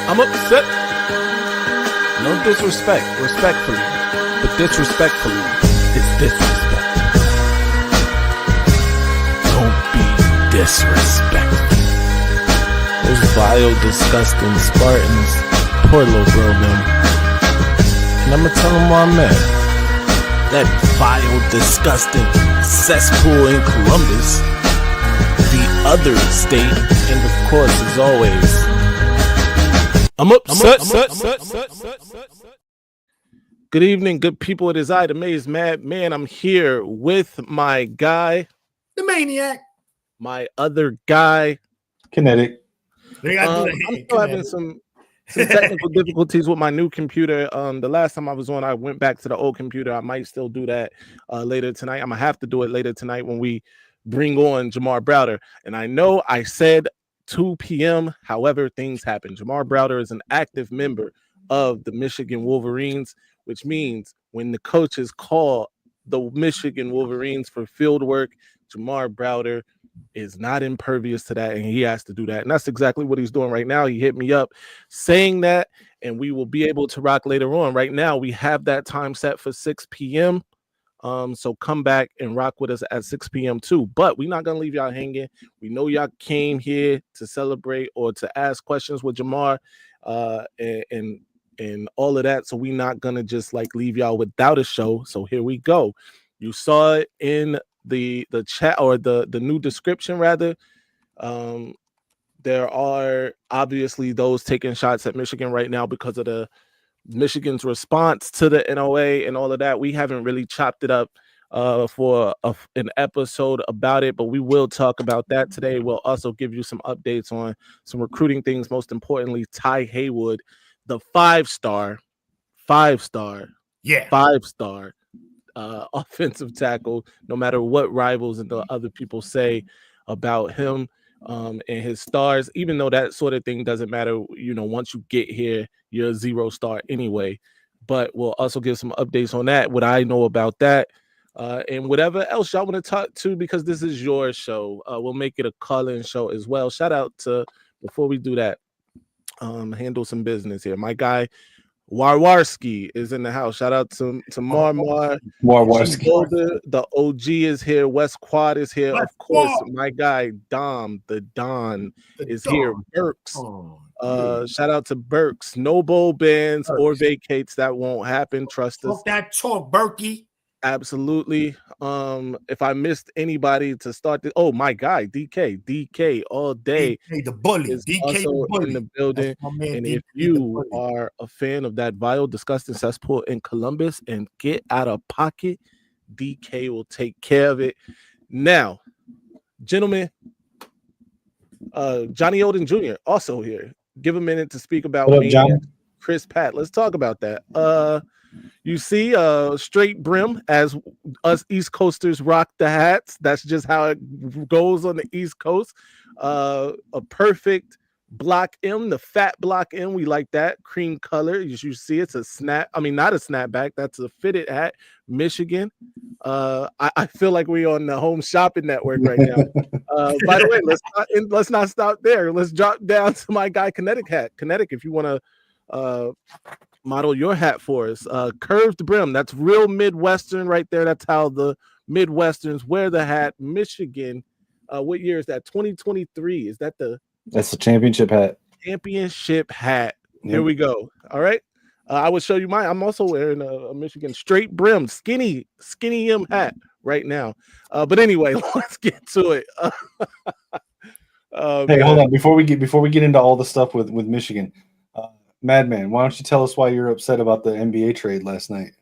I'm upset. No disrespect, respectfully. But disrespectfully is disrespect. Don't be disrespectful. Those vile, disgusting Spartans. Poor little girl, man. And I'm gonna tell them where I'm at. That vile, disgusting cesspool in Columbus. The other state. And of course, as always, I'm upset. Good evening, good people. It is I, the Maize Man. I'm here with my guy, the Maniac, my other guy, Kinetic. I'm still having some technical difficulties with my new computer. The last time I was on, I went back to the old computer. I might still do that later tonight. I'm gonna have to do it later tonight when we bring on Jamar Browder. And I know I said 2 p.m. However, things happen. Jamar Browder is an active member of the Michigan Wolverines, which means when the coaches call the Michigan Wolverines for field work, Jamar Browder is not impervious to that, and he has to do that. And that's exactly what he's doing right now. He hit me up saying that, and we will be able to rock later on. Right now, we have that time set for 6 p.m. So come back and rock with us at 6 p.m. too. But we're not gonna leave y'all hanging. We know y'all came here to celebrate or to ask questions with Jamar, and all of that. So we're not gonna just like leave y'all without a show. So here we go. You saw it in the chat or the new description rather. There are obviously those taking shots at Michigan right now because of the Michigan's response to the NOA and all of that. We haven't really chopped it up for an episode about it, but we will talk about that today. We'll also give you some updates on some recruiting things. Most importantly, Ty Haywood, the five-star offensive tackle, no matter what rivals and the other people say about him and his stars, even though that sort of thing doesn't matter. You know, once you get here, you're a 0-star anyway. But we'll also give some updates on that, what I know about that, and whatever else y'all want to talk to, because this is your show. We'll make it a call-in show as well. Shout out to, before we do that, handle some business here. My guy Warwarski is in the house. Shout out to Warwarski. The OG is here. West Quad is here. Of course, my guy Dom, the Don, is here. Burks. Shout out to Burks. No bowl bans or vacates. That won't happen. Trust us. Talk that talk, Berkey. Absolutely. If I missed anybody to start this, oh, my guy DK all day. DK the bully. Is DK also the bully in the building. And DK if you are a fan of that vile, disgusting cesspool in Columbus and get out of pocket, DK will take care of it. Now, gentlemen, Johnny Odin Jr. also here. Give a minute to speak about Chris Pat. Let's talk about that. You see, straight brim as us East Coasters rock the hats. That's just how it goes on the East Coast. A perfect block M, the fat block M. We like that cream color. You see, it's a snap. I mean, not a snapback. That's a fitted hat. Michigan. I feel like we're on the Home Shopping Network right now. By the way, let's not stop there. Let's drop down to my guy Kinetic hat. Kinetic, if you want to model your hat for us. Curved brim. That's real Midwestern right there. That's how the Midwesterns wear the hat. Michigan. What year is that? 2023. Is that that's the championship hat. Championship hat. Here we go. All right. I will show you mine. I'm also wearing a Michigan straight brim, skinny M hat right now. But anyway, let's get to it. Hey, hold on. Before we get into all the stuff with Michigan, Madman, why don't you tell us why you're upset about the NBA trade last night?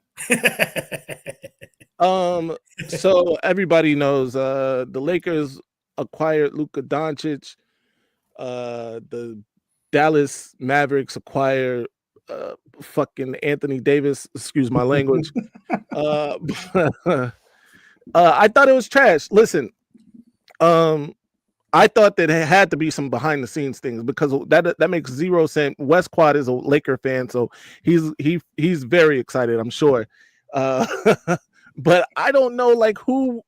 So everybody knows the Lakers acquired Luka Doncic. The Dallas Mavericks acquired fucking Anthony Davis. Excuse my language. I thought it was trash. Listen, I thought that it had to be some behind the scenes things because that makes zero sense. West Quad is a Laker fan, so he's very excited, I'm sure. But I don't know like who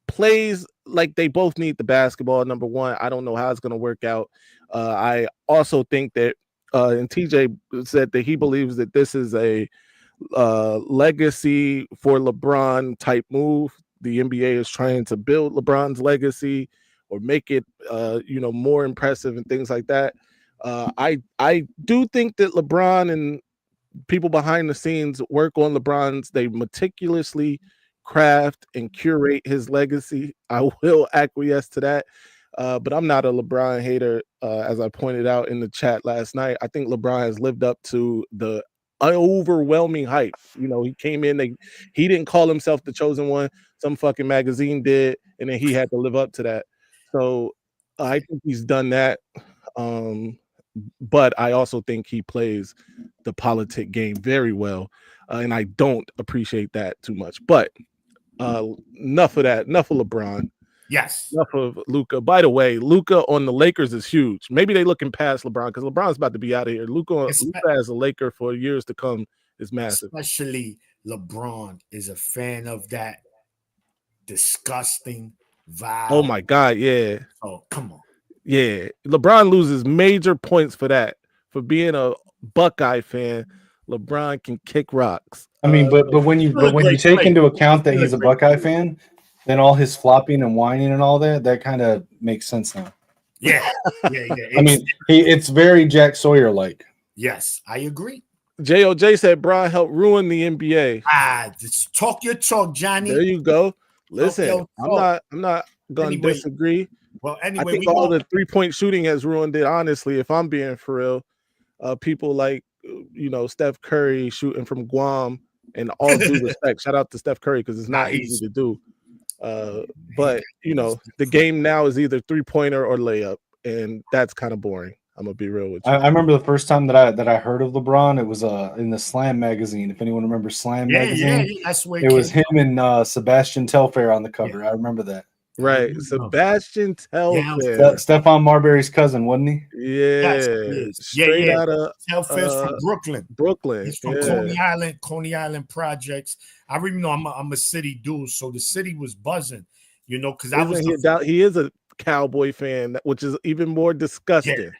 plays like they both need the basketball. Number one, I don't know how it's gonna work out. I also think that and TJ said that he believes that this is a legacy for LeBron type move. The NBA is trying to build LeBron's legacy or make it, more impressive and things like that. I do think that LeBron and people behind the scenes work on LeBron's. They meticulously craft and curate his legacy. I will acquiesce to that. But I'm not a LeBron hater, as I pointed out in the chat last night. I think LeBron has lived up to the overwhelming hype. He came in, he didn't call himself the chosen one. Some fucking magazine did, and then he had to live up to that. So I think he's done that. But I also think he plays the politic game very well, and I don't appreciate that too much. But enough of that. Enough of LeBron. Yes. Enough of Luka. By the way, Luka on the Lakers is huge. Maybe they're looking past LeBron because LeBron's about to be out of here. Luka as a Laker for years to come is massive. Especially LeBron is a fan of that disgusting vibe. Oh my God, yeah. Oh, come on. Yeah. LeBron loses major points for that. For being a Buckeye fan, LeBron can kick rocks. I mean, but when you take into account that he's a Buckeye fan, then all his flopping and whining and all that kind of makes sense now. Yeah. I mean, it's very Jack Sawyer like. Yes, I agree. JOJ said Bron helped ruin the NBA. Just talk your talk, Johnny. There you go. Listen, I'm not gonna disagree. Well, anyway, I think all the 3-point shooting has ruined it. Honestly, if I'm being for real, people like Steph Curry shooting from Guam, and all due respect, shout out to Steph Curry because it's not easy to do. But the game now is either 3-pointer or layup, and that's kind of boring. I'm gonna be real with you. I remember the first time that I heard of LeBron. It was in the Slam magazine. If anyone remembers Slam magazine, yeah, that's where it was him and Sebastian Telfair on the cover. I remember that. Right, Sebastian Telfair, Stephon Marbury's cousin, wasn't he? Yeah, straight out of Telfair's from Brooklyn. He's from Coney Island projects. I remember I'm a city dude, so the city was buzzing, because he is a Cowboy fan, which is even more disgusting. Yeah.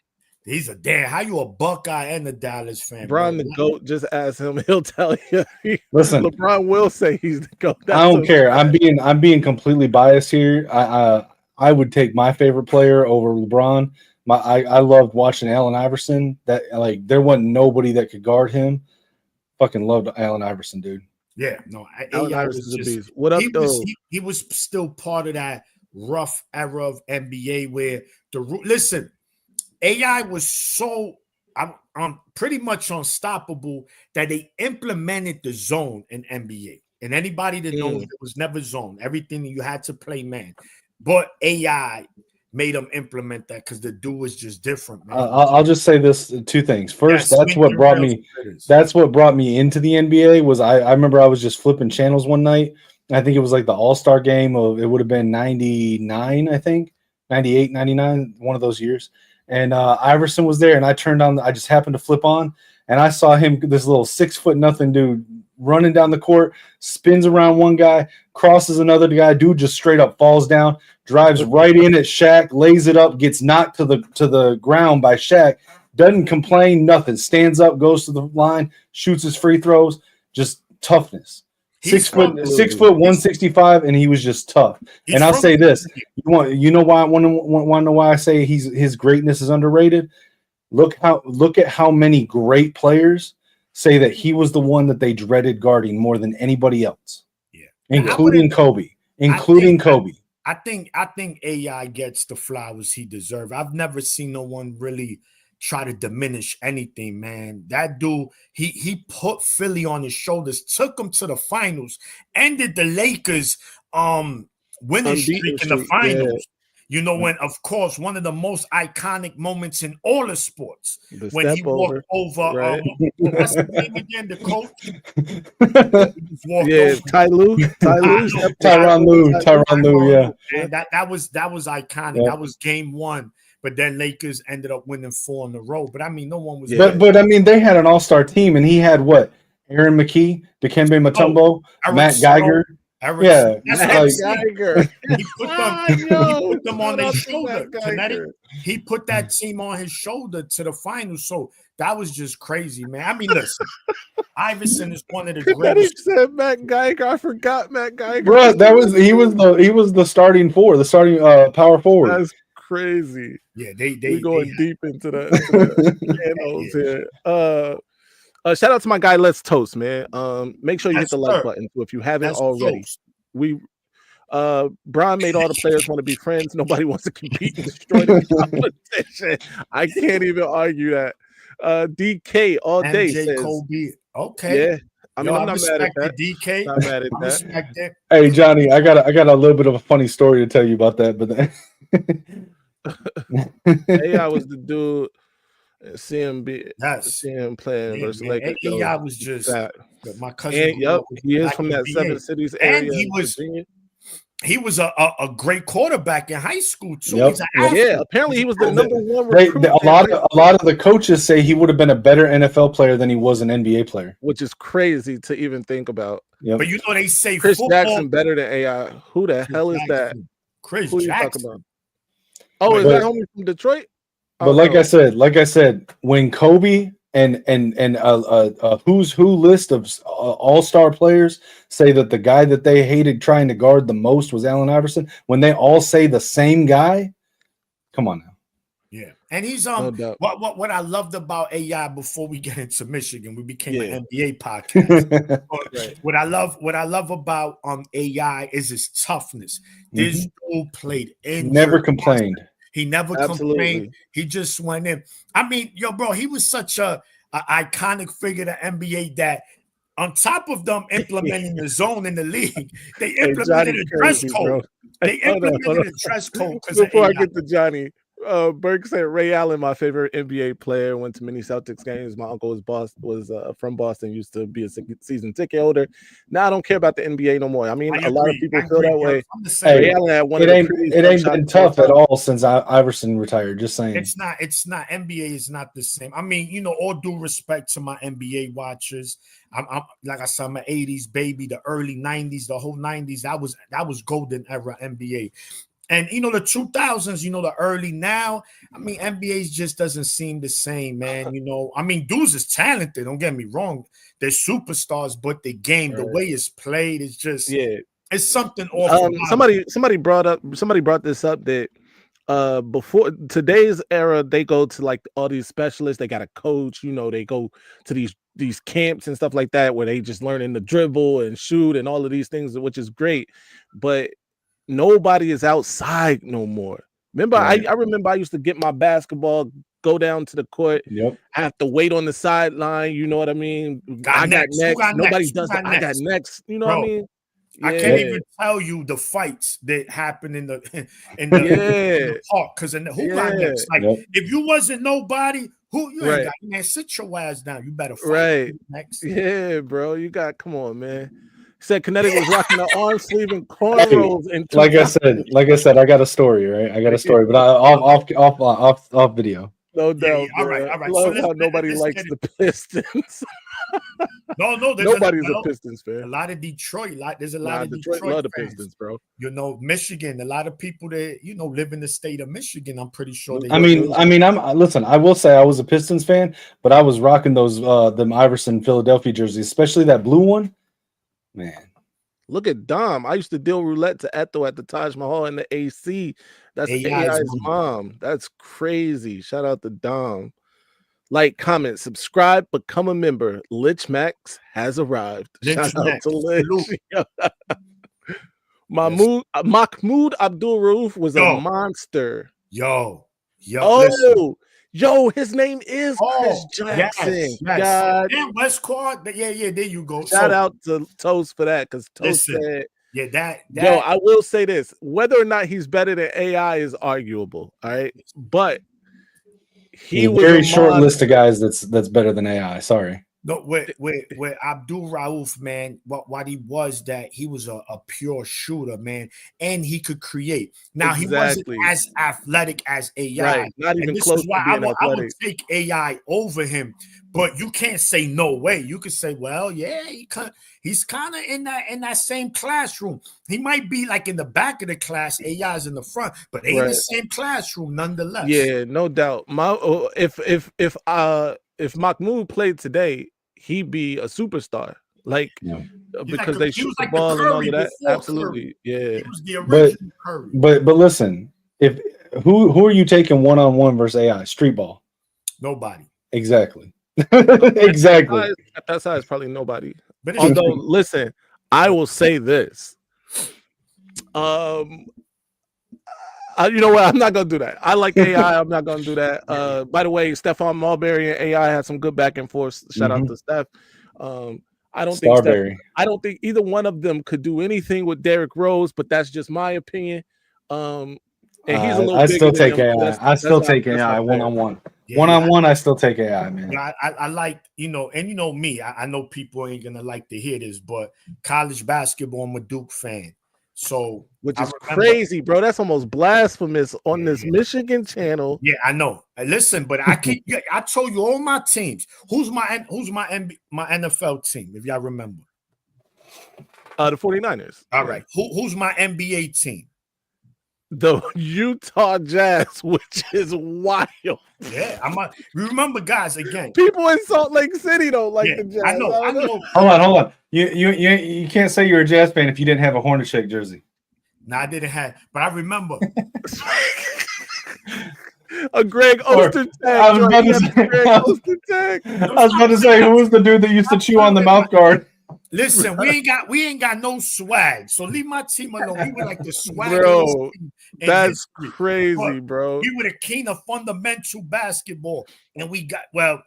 He's a damn. How you a Buckeye and a Dallas fan? LeBron the GOAT. Just ask him; he'll tell you. Listen, LeBron will say he's the GOAT. I don't care. I'm being completely biased here. I would take my favorite player over LeBron. I loved watching Allen Iverson. That there wasn't nobody that could guard him. Fucking loved Allen Iverson, dude. Yeah, no. Allen Iverson's a beast. What up, though? He was still part of that rough era of NBA where listen. AI was so pretty much unstoppable that they implemented the zone in NBA. And anybody that knows it was never zone. Everything you had to play man. But AI made them implement that because the dude was just different, man. I'll just say this: two things. First, that's what brought me into the NBA. Was I remember I was just flipping channels one night. I think it was like the All-Star game of it would have been 99, I think 98, 99, one of those years. And Iverson was there, and I turned on. I just happened to flip on, and I saw him, this little 6'0" dude, running down the court, spins around one guy, crosses another guy. Dude just straight up falls down, drives right in at Shaq, lays it up, gets knocked to the ground by Shaq. Doesn't complain, nothing. Stands up, goes to the line, shoots his free throws. Just toughness. 6 foot, 165, and he was just tough. And I'll say this: you know why I want to know why I say his greatness is underrated. Look at how many great players say that he was the one that they dreaded guarding more than anybody else. Yeah, including Kobe. I think AI gets the flowers he deserves. I've never seen no one really try to diminish anything, man. That dude, he put Philly on his shoulders, took them to the finals, ended the Lakers winning streak in the finals. Yeah. When, of course, one of the most iconic moments in all of sports, when he walked over, right. What's the name again? The coach? Tyronn Lue, yeah. And that was iconic. Yeah. That was game one. But then Lakers ended up winning 4 in a row. But I mean, no one was. But I mean, they had an all-star team, and he had what? Aaron McKee, Dikembe Mutombo, Matt Geiger. Erickson. Yeah, that's like, what I'm saying. He put them on his shoulder. Connecticut. He put that team on his shoulder to the finals. So that was just crazy, man. I mean, listen, Iverson is one of the greatest. Said Matt Geiger. I forgot Matt Geiger. Bro, he was the starting power forward. That's crazy. Yeah, we going deep into the channels here. Shout out to my guy Let's Toast, man. Make sure you hit the like button if you haven't already. We Brian made all the players want to be friends. Nobody wants to compete and destroy the competition. I can't even argue that. DK all day MJ says, Kobe. Okay. Yeah. I mean, I'm not mad at that. DK. Not mad at that. Hey Johnny, I got a little bit of a funny story to tell you about that, but AI was the dude. See him playing versus Lakers. AI was just my cousin. And, he is from that 7 cities area. And he was a great quarterback in high school too. Yeah, apparently he was the number one recruit. A lot of the coaches say he would have been a better NFL player than he was an NBA player, which is crazy to even think about. Yep. But you know they say Chris Jackson better than AI. Who the hell is that? Chris Jackson. Oh, is that homie from Detroit? But like I said, when Kobe and who's who list of all-star players say that the guy that they hated trying to guard the most was Allen Iverson, when they all say the same guy, come on now. Yeah, and he's what I loved about AI before we get into Michigan, we became an NBA podcast. What I love about AI is his toughness. This dude played in, never complained. He never complained. He just went in. I mean, bro, he was such a iconic figure to NBA that on top of them implementing the zone in the league, they implemented a dress code. They implemented a dress code. Before I get to Johnny, Burke said Ray Allen, my favorite NBA player, went to many Celtics games. My uncle was from Boston, used to be a season ticket holder. Now I don't care about the NBA no more. I mean, a lot of people feel that way. Ray Allen had one it ain't been tough at all since Iverson retired. Just saying, it's not. NBA is not the same. I mean, all due respect to my NBA watchers. I'm like I said, I'm an 80s baby, the early 90s, the whole 90s. That was golden era NBA. And, the 2000s, the early now, I mean, NBA just doesn't seem the same, man. I mean, dudes is talented. Don't get me wrong. They're superstars, but the game, the way it's played is just, it's something awful. Somebody brought this up that before today's era, they go to like all these specialists. They got a coach, they go to these camps and stuff like that where they just learning to dribble and shoot and all of these things, which is great. But nobody is outside no more. Remember, I remember I used to get my basketball, go down to the court. I have to wait on the sideline. You know what I mean? I got next. Nobody does that. I got next. You know what I mean? I can't even tell you the fights that happen in the park because who got next? Like if you wasn't nobody, who you ain't got? Man, sit your ass down. You better fight next. Yeah, bro. Come on, man. Said Connecticut was rocking the arm sleeve and cornrows. And like I said, I got a story, right? I got a story, but off video. No doubt. All right. Love how nobody likes the Pistons. No, nobody's a Pistons fan. A lot of Detroit, there's a lot of Detroit love the fans. Pistons, bro. Michigan, a lot of people that live in the state of Michigan. I'm pretty sure. Listen. I will say I was a Pistons fan, but I was rocking those them Iverson Philadelphia jerseys, especially that blue one. Man, look at Dom. I used to deal roulette to Ethel at the Taj Mahal in the AC. That's AI's mom. That's crazy. Shout out to Dom. Like, comment, subscribe, become a member. Lich Max has arrived. Shout out to Lich. Mahmoud Abdul Rauf was a monster. Yo, his name is Chris Jackson. Yes. And West Quad. Yeah, there you go. Shout out to Toast for that, because Toast said, that. Yo, I will say this: whether or not he's better than AI is arguable. All right, but he was very short list of guys that's better than AI. Sorry. No, with Abdul Rauf, man, what he was a pure shooter, man, and he could create. Now he wasn't as athletic as AI, right? Not even and this close is why to being I would take AI over him. But you can't say no way. You could say, well, yeah, he's kind of in that same classroom. He might be like in the back of the class, AI is in the front, but they in the same classroom nonetheless. Yeah, no doubt. If Mahmoud played today, he'd be a superstar. Like because they shoot the ball and all of that. Absolutely, yeah. He was the original Curry. But listen, if who are you taking one-on-one versus AI? Street ball. Nobody. Exactly. Exactly. At that size, probably nobody. But although, listen, I will say this. You know what? I'm not gonna do that. I like AI. I'm not gonna do that. By the way, Stephon Marbury and AI had some good back and forth. Shout out to Steph. I don't think either one of them could do anything with Derrick Rose, but that's just my opinion. And he's a little. I still take AI. I still take AI one-on-one. One-on-one, I still take AI, man. Yeah, I like, and me. I know people ain't gonna like to hear this, but college basketball, I'm a Duke fan. So, which is crazy, bro. That's almost blasphemous on this Michigan channel. Yeah, I know. Listen, but I told you all my teams. Who's my NFL team? If y'all remember, the 49ers. All right. Who's my NBA team? The Utah Jazz, which is wild. Yeah, remember, guys. Again, people in Salt Lake City don't like the Jazz. I know. Hold on. You can't say you're a Jazz fan if you didn't have a Hornacek jersey. No, I didn't have, but I remember a Greg Ostertag. I was about to say, who was the dude that used to chew on the mouth guard? Listen, we ain't got no swag, so leave my team alone. We were like the swag, bro. That's crazy, bro. We were the king of fundamental basketball, and we got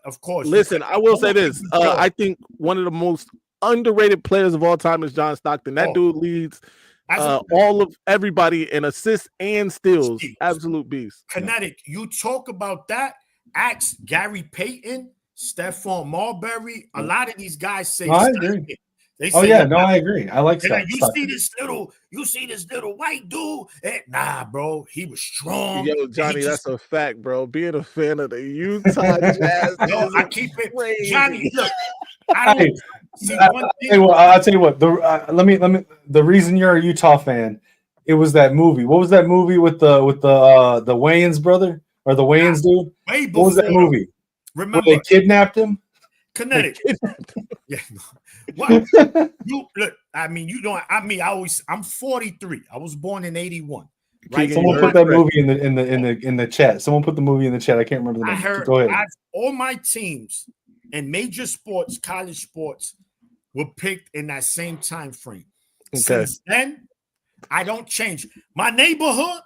of course. Listen, I will say this: I think one of the most underrated players of all time is John Stockton. That dude leads all of everybody in assists and steals. Absolute beast. Kinetic. You talk about that. Ask Gary Payton, Stephon Marbury. A lot of these guys say. No, I agree. I agree. I like that. You see this little white dude. Nah, bro, he was strong. Yo, Johnny, that's a fact, bro. Being a fan of the Utah Jazz. I keep it crazy. Johnny, look. I'll tell you what. The reason you're a Utah fan, it was that movie. What was that movie with the Wayans brother or the Wayans dude? What was that movie? Remember where they kidnapped him? Kinetic. Yeah. What? Look, I'm 43. I was born in 81. Right? Someone put that movie in the chat. Someone put the movie in the chat. I can't remember the name. Go ahead. All my teams in major sports, college sports, were picked in that same time frame. Okay. Since then, I don't change. My neighborhood,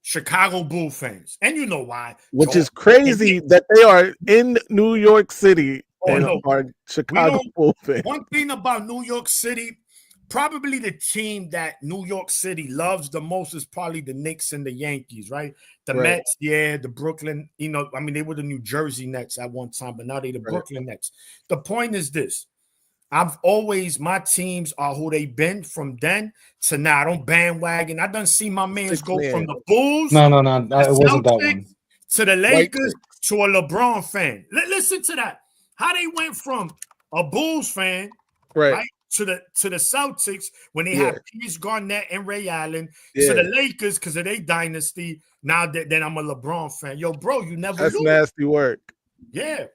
Chicago Bull fans, and you know why. Which is crazy that they are in New York City. Are Chicago Bull fans. One thing about New York City, probably the team that New York City loves the most is probably the Knicks and the Yankees, right? The Mets, the Brooklyn, they were the New Jersey Nets at one time, but now they're the Brooklyn Nets. The point is this. My teams are who they've been from then to now. I don't bandwagon. I done see my mans go from the Bulls. No, it wasn't that one. To the Lakers to a LeBron fan. Listen to that. How they went from a Bulls fan, right, to the Celtics when they have Pierce Garnett and Ray Allen, to the Lakers because of their dynasty. Now then I'm a LeBron fan. Yo, bro, you never. That's nasty work. Yeah.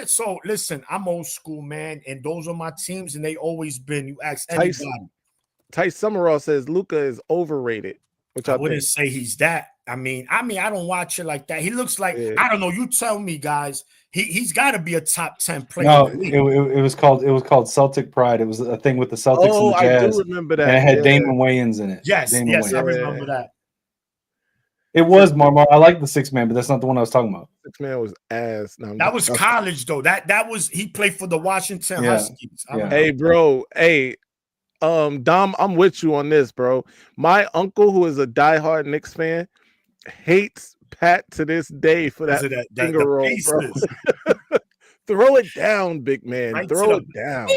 So listen, I'm old school, man, and those are my teams, and they always been. You ask anybody. Tice Summerall says Luka is overrated, which I wouldn't say he's that. I don't watch it like that. He looks like I don't know. You tell me, guys. He's got to be a top 10 player. No, it was called Celtic Pride. It was a thing with the Celtics and the Jazz. I do remember that. And it had Damon Wayans in it. Yes, I remember that. It was Marmar. I like the 6-man, but that's not the one I was talking about. 6-man was ass. No, that was college though. That was he played for the Washington Huskies. Hey, bro. Hey, Dom, I'm with you on this, bro. My uncle, who is a diehard Knicks fan, hates Pat to this day for that finger roll, bro. Throw it down, big man. Right Throw it down.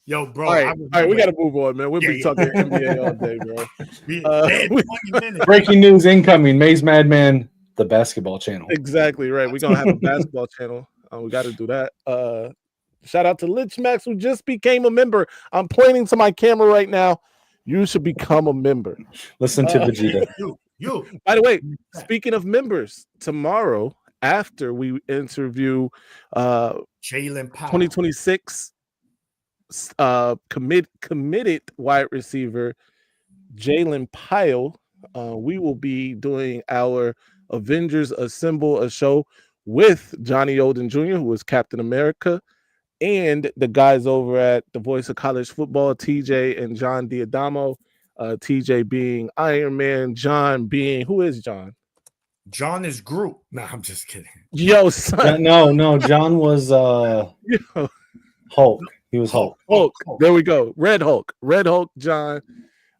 Yo, bro. All right, we got to move on, man. We'll be talking NBA all day, bro. 20 minutes. Breaking news incoming. Maize Madman, the basketball channel. Exactly right. We're going to have a basketball channel. We got to do that. Shout out to Lich Max, who just became a member. I'm pointing to my camera right now. You should become a member. Listen to Vegeta. You. By the way, speaking of members, tomorrow after we interview Jalen Powell, 2026 committed wide receiver Jalen Pyle, we will be doing our Avengers Assemble a show with Johnny Olden Jr., who is Captain America, and the guys over at the Voice of College Football, TJ and John Diadamo. TJ being Iron Man, John being, who is John? John is Groot. No, I'm just kidding. Yo, son. No, John was Hulk. He was Hulk. There we go. Red Hulk, John.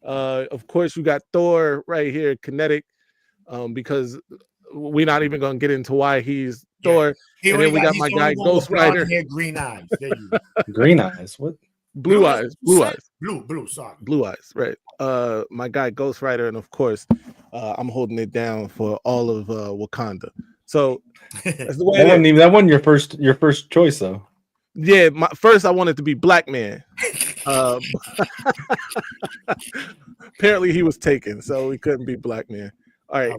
Of course, you got Thor right here, Kinetic, because we're not even going to get into why he's Thor. And then we got my guy Ghost Rider. Green eyes. There you go. Green eyes. What? Blue eyes. Sorry. Blue eyes. Right. My guy Ghost Rider, and of course, I'm holding it down for all of Wakanda. So that's the way that wasn't your first choice, though. Yeah, first I wanted to be Black Man. Apparently he was taken, so he couldn't be Black Man. All right.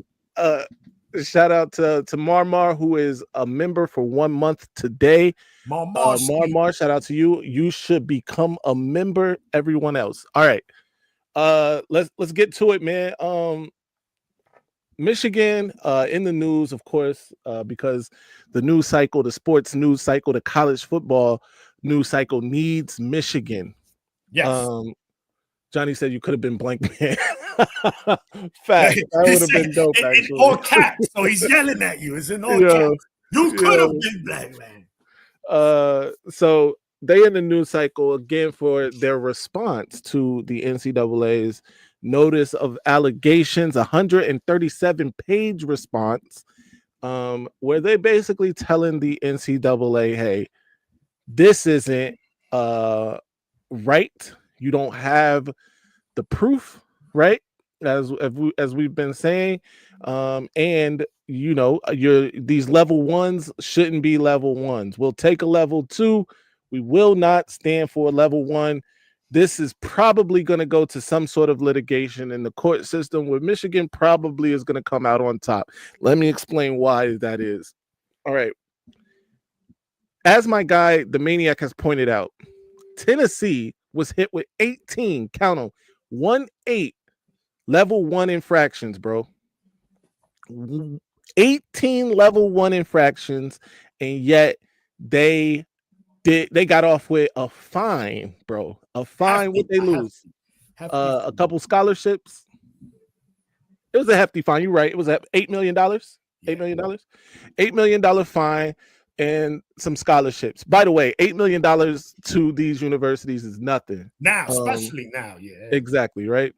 Shout out to Marmar, who is a member for 1 month today. Marmar, shout out to you. You should become a member. Everyone else. All right. Let's get to it, man. Michigan in the news, of course, because the news cycle, the sports news cycle, the college football news cycle needs Michigan. Yes. Johnny said you could have been Blank Man. Fact. That would have been dope, actually. In all caps. So he's yelling at you. It's in all caps. You could have been Black Man. So they in the news cycle again for their response to the NCAA's notice of allegations, 137-page response, where they basically telling the NCAA, hey, this isn't right. You don't have the proof, right? As we've been saying, and you know, these level ones shouldn't be level ones. We'll take a level 2. We will not stand for a level 1. This is probably going to go to some sort of litigation in the court system, where Michigan probably is going to come out on top. Let me explain why that is. All right. As my guy, the Maniac, has pointed out, Tennessee was hit with 18, count them, 18 level 1 infractions, bro. 18 level 1 infractions, and yet they got off with a fine, bro. A fine. What they lose? A couple scholarships. It was a hefty fine. You're right. It was $8 million. $8 million. $8 million fine and some scholarships. By the way, $8 million to these universities is nothing. Now, especially now, yeah. Exactly, right?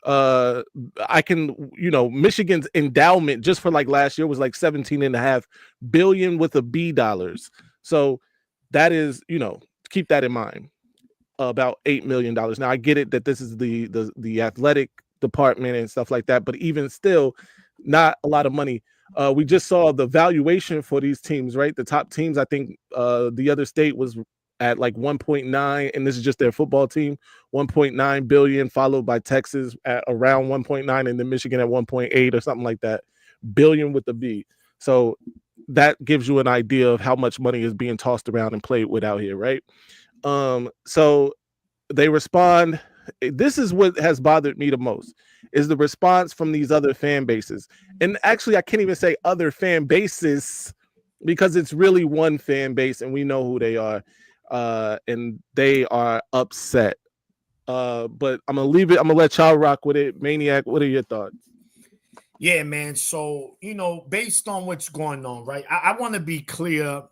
I can, Michigan's endowment just for like last year was like $17.5 billion with a B dollars. So that is, keep that in mind, about $8 million. Now I get it that this is the athletic department and stuff like that, but even still, not a lot of money. We just saw the valuation for these teams, right? The top teams, I think the other state was at like 1.9, and this is just their football team, 1.9 billion, followed by Texas at around 1.9, and then Michigan at 1.8 or something like that, billion with the B. So that gives you an idea of how much money is being tossed around and played with out here, right? So they respond. This is what has bothered me the most, is the response from these other fan bases. And actually, I can't even say other fan bases, because it's really one fan base, and we know who they are. And they are upset. But I'm gonna leave it. I'm gonna let y'all rock with it. Maniac, what are your thoughts? Yeah, man. So, based on what's going on, right? I want to be clear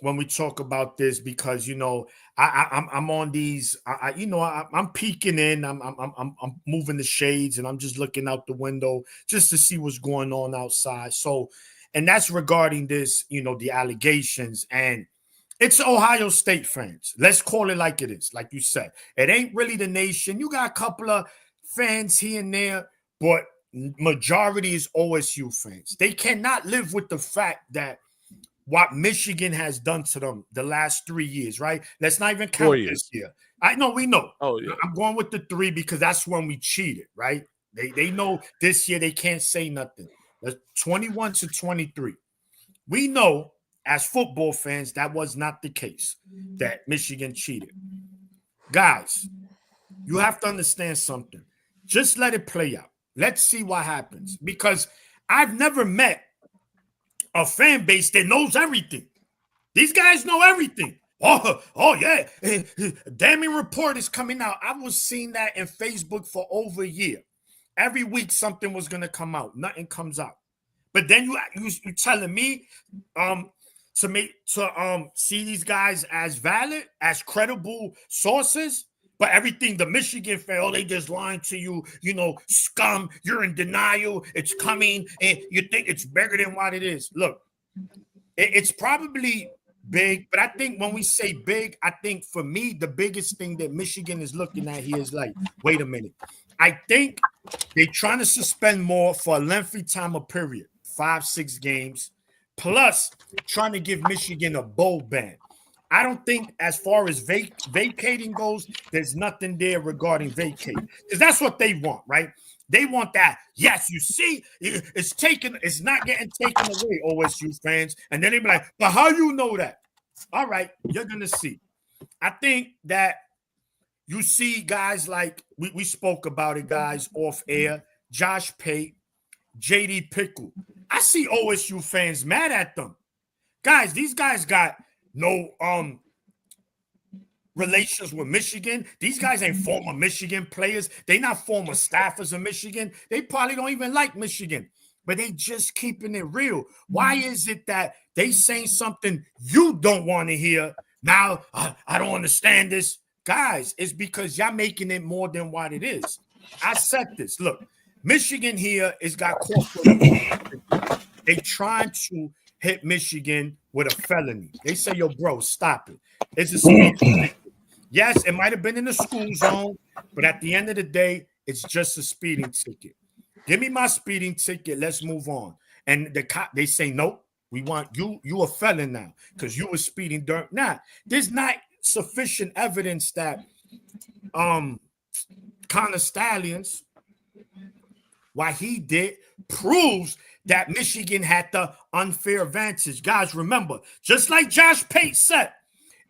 when we talk about this, because I'm on these. I'm peeking in. I'm moving the shades, and I'm just looking out the window just to see what's going on outside. So, and that's regarding this, the allegations. And It's Ohio State fans. Let's call it like it is. Like you said, it ain't really the nation. You got a couple of fans here and there, but majority is OSU fans. They cannot live with the fact that what Michigan has done to them the last 3 years, right? Let's not even count this year. I know, we know. Oh, yeah. I'm going with the 3 because that's when we cheated, right? They know this year they can't say nothing. That's 21 to 23. We know as football fans that was not the case, that Michigan cheated. Guys, you have to understand something. Just let it play out. Let's see what happens. Because I've never met a fan base that knows everything. These guys know everything. Oh yeah. Damning report is coming out. I was seeing that in Facebook for over a year. Every week something was going to come out. Nothing comes out. But then you're telling me to see these guys as valid, as credible sources, but everything the Michigan fan, they just lying to you, scum, you're in denial, it's coming, and you think it's bigger than what it is. Look, it's probably big, but I think when we say big, I think for me, the biggest thing that Michigan is looking at here is like, wait a minute. I think they're trying to suspend more for a lengthy time of period, 5-6 games, plus trying to give Michigan a bowl ban. I don't think as far as vacating goes, there's nothing there regarding vacating, because that's what they want, right? They want that. Yes, you see, it's not getting taken away, OSU fans. And then they be like, but how you know that? All right, you're going to see. I think that you see guys like, we spoke about it, guys, off air, Josh Pate, J.D. Pickle. I see OSU fans mad at them. Guys, these guys got no relations with Michigan. These guys ain't former Michigan players. They not former staffers of Michigan. They probably don't even like Michigan, but they just keeping it real. Why is it that they saying something you don't want to hear? Now, I don't understand this. Guys, it's because y'all making it more than what it is. I said this. Look, Michigan here has got corporate. They trying to hit Michigan with a felony. They say, yo, bro, stop it. It's a speeding ticket. Yes, it might have been in the school zone, but at the end of the day, it's just a speeding ticket. Give me my speeding ticket. Let's move on. And the cop, they say, nope, we want you. You a felon now because you were speeding during. Nah, there's not sufficient evidence that Connor Stallions, what he did, proves that Michigan had the unfair advantage. Guys, remember, just like Josh Pate said,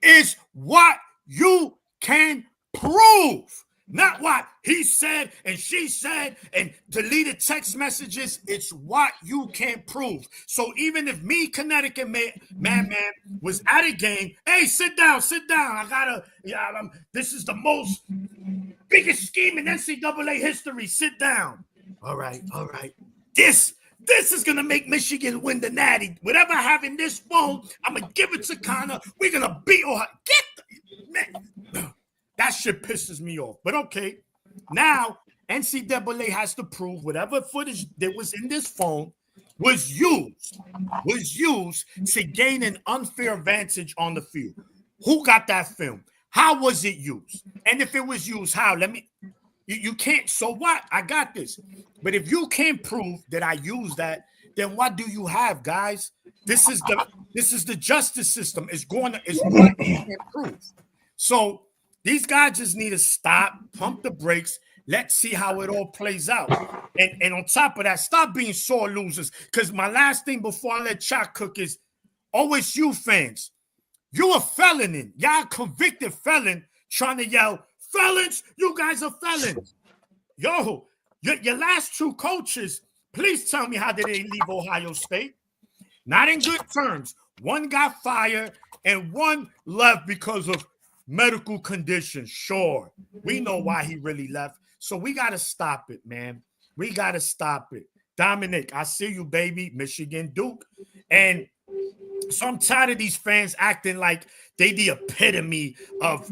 is what you can prove. Not what he said and she said and deleted text messages. It's what you can prove. So even if me, Connecticut man was at a game, hey, sit down. I gotta, this is the most biggest scheme in NCAA history. Sit down. All right. This is gonna make Michigan win the Natty. Whatever I have in this phone, I'm gonna give it to Connor. We're gonna beat Ohio. Man. That shit pisses me off. But okay, now NCAA has to prove whatever footage that was in this phone was used to gain an unfair advantage on the field. Who got that film? How was it used? And if it was used, how? You can't. So what? I got this. But if you can't prove that I used that, then what do you have, guys? This is the justice system. It's what you can't prove. So these guys just need to stop, pump the brakes. Let's see how it all plays out. And on top of that, stop being sore losers. Because my last thing before I let Chuck cook is OSU fans. You a felon. Y'all convicted felon trying to yell, felons, you guys are felons. Yo, your last 2 coaches, please tell me how did they leave Ohio State? Not in good terms. One got fired and one left because of medical conditions. Sure, we know why he really left. So we got to stop it, man. We got to stop it. Dominic, I see you, baby. Michigan Duke. And so I'm tired of these fans acting like they the epitome of,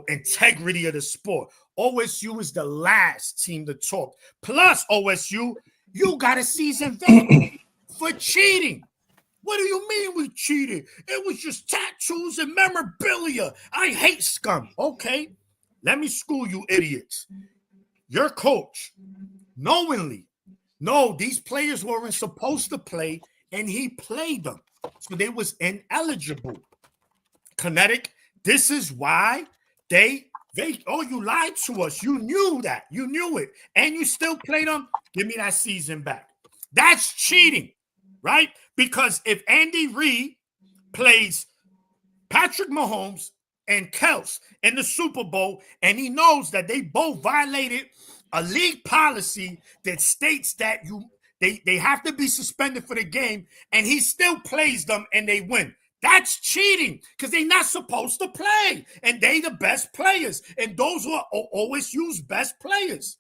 integrity of the sport. OSU is the last team to talk. Plus, OSU, you got a season ban for cheating. What do you mean we cheated? It was just tattoos and memorabilia. I hate scum. Okay, let me school you idiots. Your coach, knowingly, no, these players weren't supposed to play, and he played them. So they was ineligible. Kinetic, this is why they you lied to us. You knew that. You knew it. And you still played them. Give me that season back. That's cheating, right? Because if Andy Reid plays Patrick Mahomes and Kels in the Super Bowl, and he knows that they both violated a league policy that states that they have to be suspended for the game, and he still plays them and they win. That's cheating because they're not supposed to play, and they the best players, and those who are OSU's best players.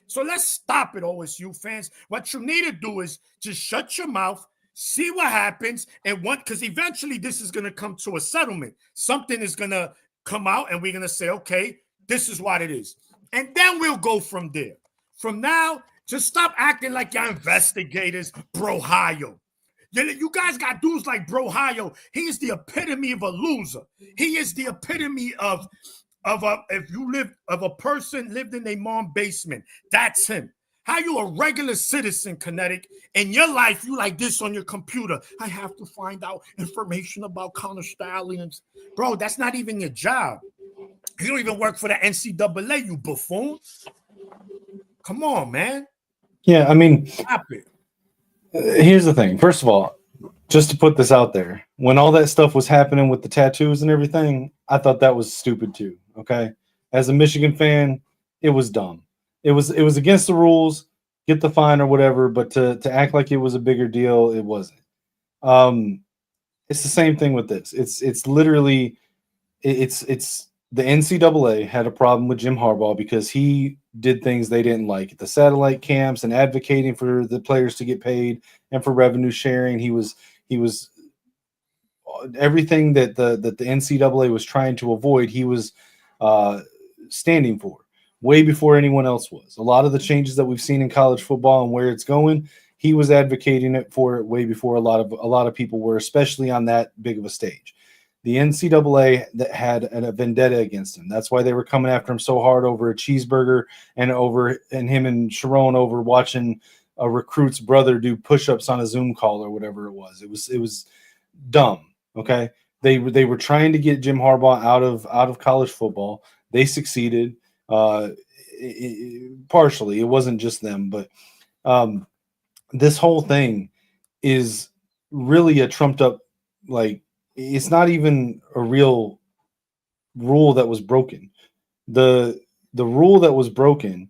So let's stop it, OSU fans. What you need to do is just shut your mouth, see what happens, and because eventually this is going to come to a settlement. Something is going to come out, and we're going to say, okay, this is what it is. And then we'll go from there. From now, just stop acting like you're investigators, Brohio. You guys got dudes like Brohio. He is the epitome of a loser. He is the epitome of a person lived in their mom's basement. That's him. How you a regular citizen, Kinetic? In your life, you like this on your computer. I have to find out information about counter stallions. Bro, that's not even your job. You don't even work for the NCAA, you buffoon. Come on, man. Yeah, I mean, stop it. Here's the thing. First of all, just to put this out there, when all that stuff was happening with the tattoos and everything, I thought that was stupid too. Okay, as a Michigan fan, it was dumb. It was against the rules. Get the fine or whatever, but to act like it was a bigger deal, it wasn't. It's the same thing with this. It's literally the NCAA had a problem with Jim Harbaugh because he did things they didn't like at the satellite camps and advocating for the players to get paid and for revenue sharing. He was everything that the NCAA was trying to avoid. He was standing for way before anyone else was. A lot of the changes that we've seen in college football and where it's going, he was advocating it for it way before a lot of people were, especially on that big of a stage. The NCAA that had a vendetta against him. That's why they were coming after him so hard over a cheeseburger and him and Sharon over watching a recruit's brother do push-ups on a Zoom call or whatever it was. It was dumb. Okay. They were trying to get Jim Harbaugh out of college football. They succeeded partially. It wasn't just them, but this whole thing is really a trumped up, like, it's not even a real rule that was broken. The rule that was broken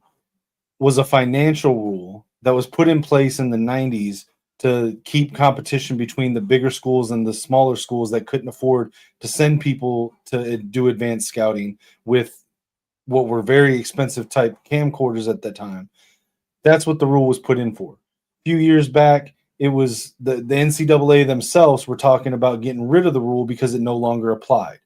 was a financial rule that was put in place in the 90s to keep competition between the bigger schools and the smaller schools that couldn't afford to send people to do advanced scouting with what were very expensive type camcorders at that time. That's what the rule was put in for. A few years back, it was the NCAA themselves were talking about getting rid of the rule because it no longer applied.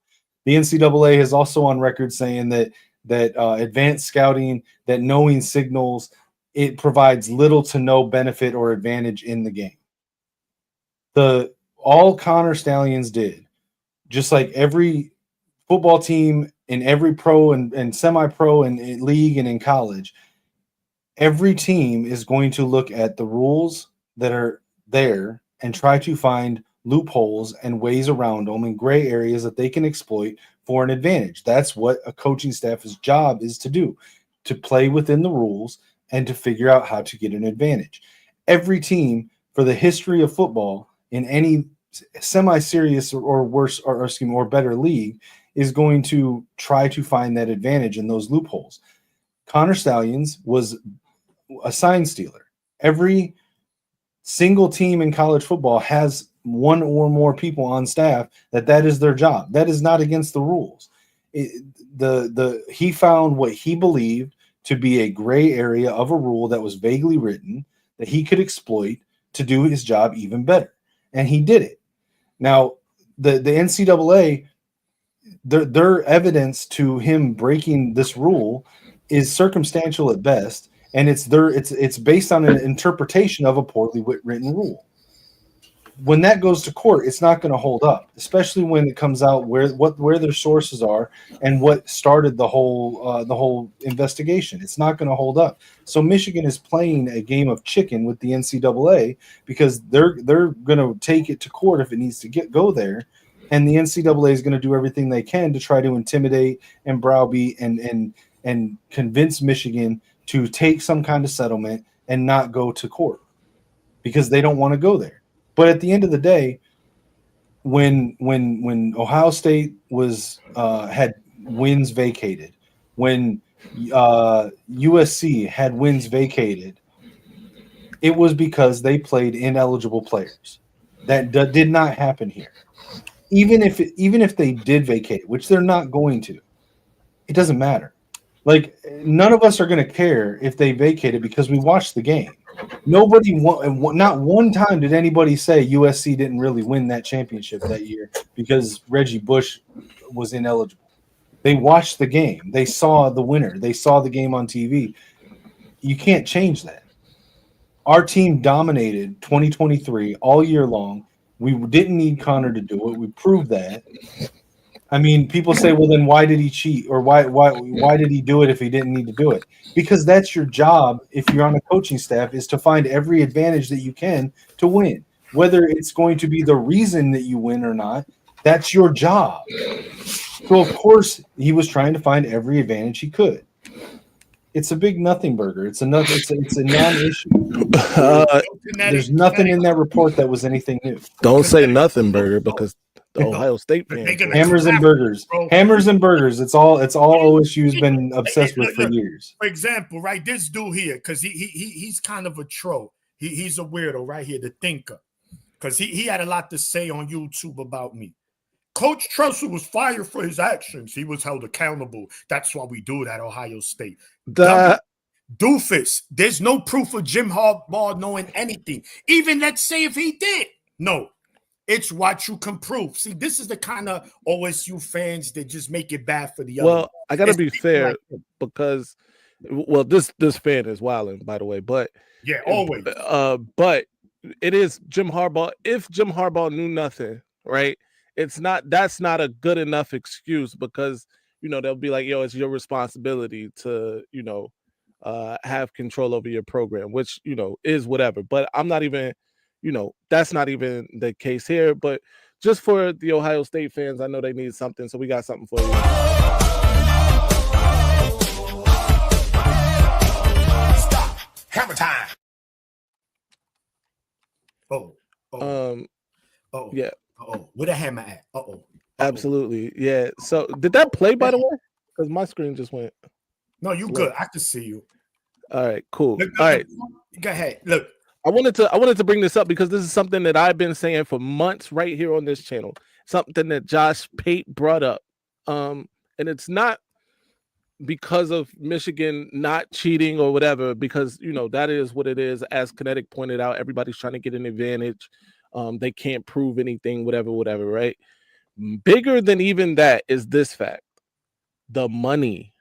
The NCAA is also on record saying that advanced scouting, that knowing signals, it provides little to no benefit or advantage in the game. All Connor Stallions did, just like every football team in every pro and semi-pro and league and in college, every team is going to look at the rules that are there and try to find loopholes and ways around them and gray areas that they can exploit for an advantage. That's what a coaching staff's job is to do, to play within the rules and to figure out how to get an advantage. Every team for the history of football in any semi-serious or worse or better league is going to try to find that advantage in those loopholes. Connor Stallions was a sign stealer. Every single team in college football has one or more people on staff that is their job. That is not against the rules. He found what he believed to be a gray area of a rule that was vaguely written that he could exploit to do his job even better. And he did it. Now, the NCAA, their evidence to him breaking this rule is circumstantial at best. And it's based on an interpretation of a poorly written rule. when that goes to court, it's not going to hold up, especially when it comes out where their sources are and what started the whole investigation. It's not going to hold up. So Michigan is playing a game of chicken with the NCAA because they're going to take it to court if it needs to go there, and the NCAA is going to do everything they can to try to intimidate and browbeat and convince Michigan to take some kind of settlement and not go to court because they don't want to go there. But at the end of the day, when Ohio State was had wins vacated, when USC had wins vacated, it was because they played ineligible players. That did not happen here. Even if they did vacate, which they're not going to, it doesn't matter. Like, none of us are going to care if they vacated because we watched the game. Not one time did anybody say USC didn't really win that championship that year because Reggie Bush was ineligible. They watched the game. They saw the winner. They saw the game on TV. You can't change that. Our team dominated 2023 all year long. We didn't need Connor to do it. We proved that. I mean, people say, well, then why did he cheat? Or why did he do it if he didn't need to do it? Because that's your job, if you're on a coaching staff, is to find every advantage that you can to win. Whether it's going to be the reason that you win or not, that's your job. So, of course, he was trying to find every advantage he could. It's a big nothing burger. It's a non-issue. There's nothing in that report that was anything new. Don't say nothing burger because the Ohio State fans. Hammers and burgers. Hammers and burgers. It's all OSU's been obsessed with for years. For example, right, this dude here, because he's kind of a troll. He's a weirdo right here, the thinker. Because he had a lot to say on YouTube about me. Coach Tressel was fired for his actions. He was held accountable. That's why we do it at Ohio State. Doofus. There's no proof of Jim Harbaugh knowing anything. Even let's say if he did. No. It's what you can prove. See, this is the kind of OSU fans that just make it bad for the other. Well, I got to be fair because, well, this fan is wilding, by the way. But yeah, always. But it is Jim Harbaugh. If Jim Harbaugh knew nothing, right? That's not a good enough excuse because, they'll be like, yo, it's your responsibility to, have control over your program, which, is whatever. But I'm not even, that's not even the case here. But just for the Ohio State fans, I know they need something. So we got something for you. Stop. Hammer time. Yeah. Where the hammer at? Absolutely. Yeah. So did that play, by the way? Because my screen just went. No, you good. I can see you. All right, cool. All right. Go ahead. Look. I wanted to bring this up because this is something that I've been saying for months right here on this channel. Something that Josh Pate brought up. And it's not because of Michigan not cheating or whatever, because that is what it is. As Kinetic pointed out, everybody's trying to get an advantage. They can't prove anything, whatever, right? Bigger than even that is this fact. The money,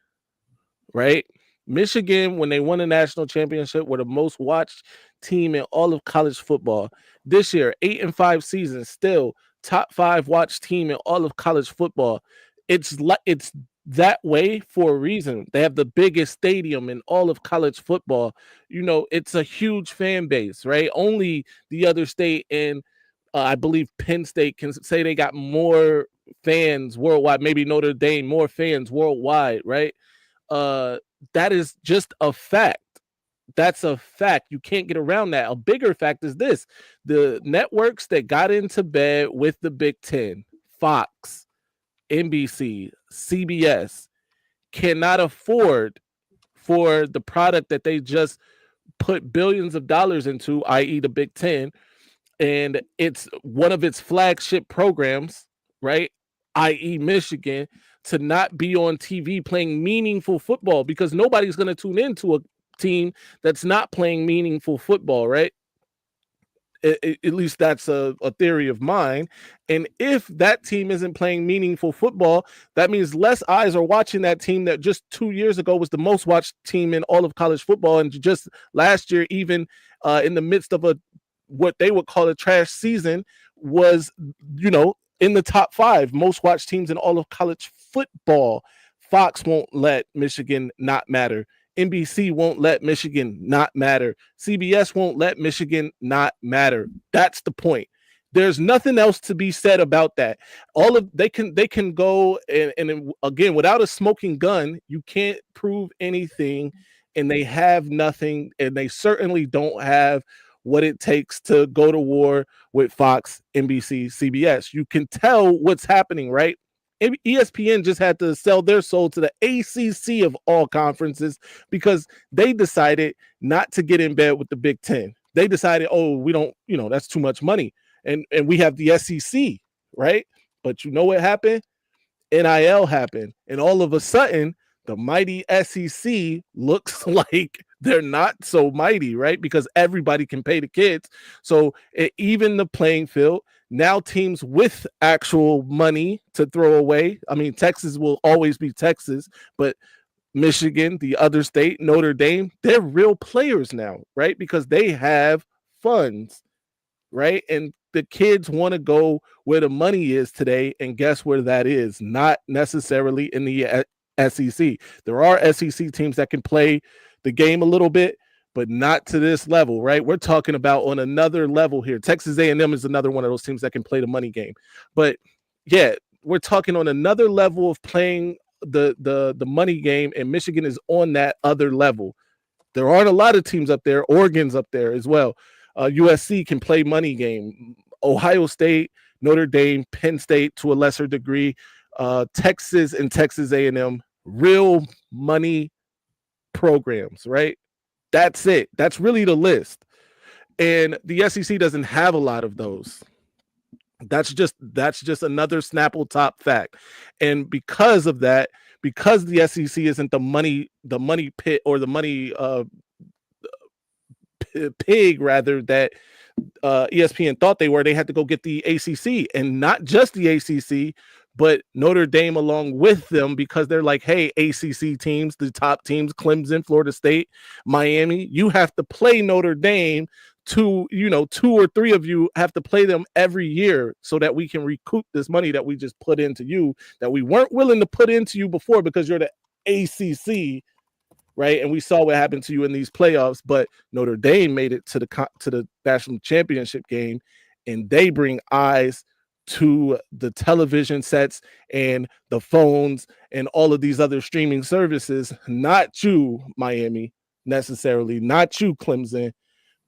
right? Michigan, when they won a national championship, were the most watched team in all of college football. This year, 8-5 season, still top 5 watched team in all of college football. It's that way for a reason. They have the biggest stadium in all of college football. It's a huge fan base, right? Only the other state and I believe Penn State can say they got more fans worldwide, maybe Notre Dame, more fans worldwide, right? That is just a fact. That's a fact. You can't get around that. A bigger fact is this. The networks that got into bed with the Big Ten, Fox, NBC, CBS, cannot afford for the product that they just put billions of dollars into, i.e. the Big Ten, and it's one of its flagship programs, right, i.e. Michigan, to not be on TV playing meaningful football because nobody's going to tune into a team that's not playing meaningful football, right? At least that's a theory of mine. And if that team isn't playing meaningful football, that means less eyes are watching that team that just 2 years ago was the most watched team in all of college football. And just last year, even in the midst of a what they would call a trash season was, in the top 5 most watched teams in all of college football. Fox won't let Michigan not matter. NBC won't let Michigan not matter. CBS won't let Michigan not matter. That's the point. There's nothing else to be said about that. They can go and again, without a smoking gun, you can't prove anything, and they have nothing, and they certainly don't have what it takes to go to war with Fox, NBC, CBS. You can tell what's happening, right? ESPN just had to sell their soul to the ACC of all conferences because they decided not to get in bed with the Big Ten. They decided, we don't, that's too much money. And we have the SEC, right? But you know what happened? NIL happened. And all of a sudden, the mighty SEC looks like they're not so mighty, right? Because everybody can pay the kids. So even the playing field, now teams with actual money to throw away. I mean, Texas will always be Texas, but Michigan, the other state, Notre Dame, they're real players now, right? Because they have funds, right? And the kids want to go where the money is today. And guess where that is? Not necessarily in the SEC. There are SEC teams that can play the game a little bit, but not to this level, right? We're talking about on another level here. Texas A&M is another one of those teams that can play the money game. But yeah, we're talking on another level of playing the money game, and Michigan is on that other level. There aren't a lot of teams up there. Oregon's up there as well. USC can play money game. Ohio State, Notre Dame, Penn State to a lesser degree, Texas and Texas A&M, real money programs, right? That's it. That's really the list. And the SEC doesn't have a lot of those. That's just another Snapple top fact. And because of that, because the SEC isn't the money pit or the money pig rather that ESPN thought they were, they had to go get the ACC, and not just the ACC, but Notre Dame along with them, because they're like, hey, ACC teams, the top teams, Clemson, Florida State, Miami, you have to play Notre Dame. 2 or 3 of you have to play them every year so that we can recoup this money that we just put into you that we weren't willing to put into you before because you're the ACC, right? And we saw what happened to you in these playoffs, but Notre Dame made it to the national championship game, and they bring eyes to the television sets and the phones and all of these other streaming services. Not you, Miami, necessarily, not you, Clemson.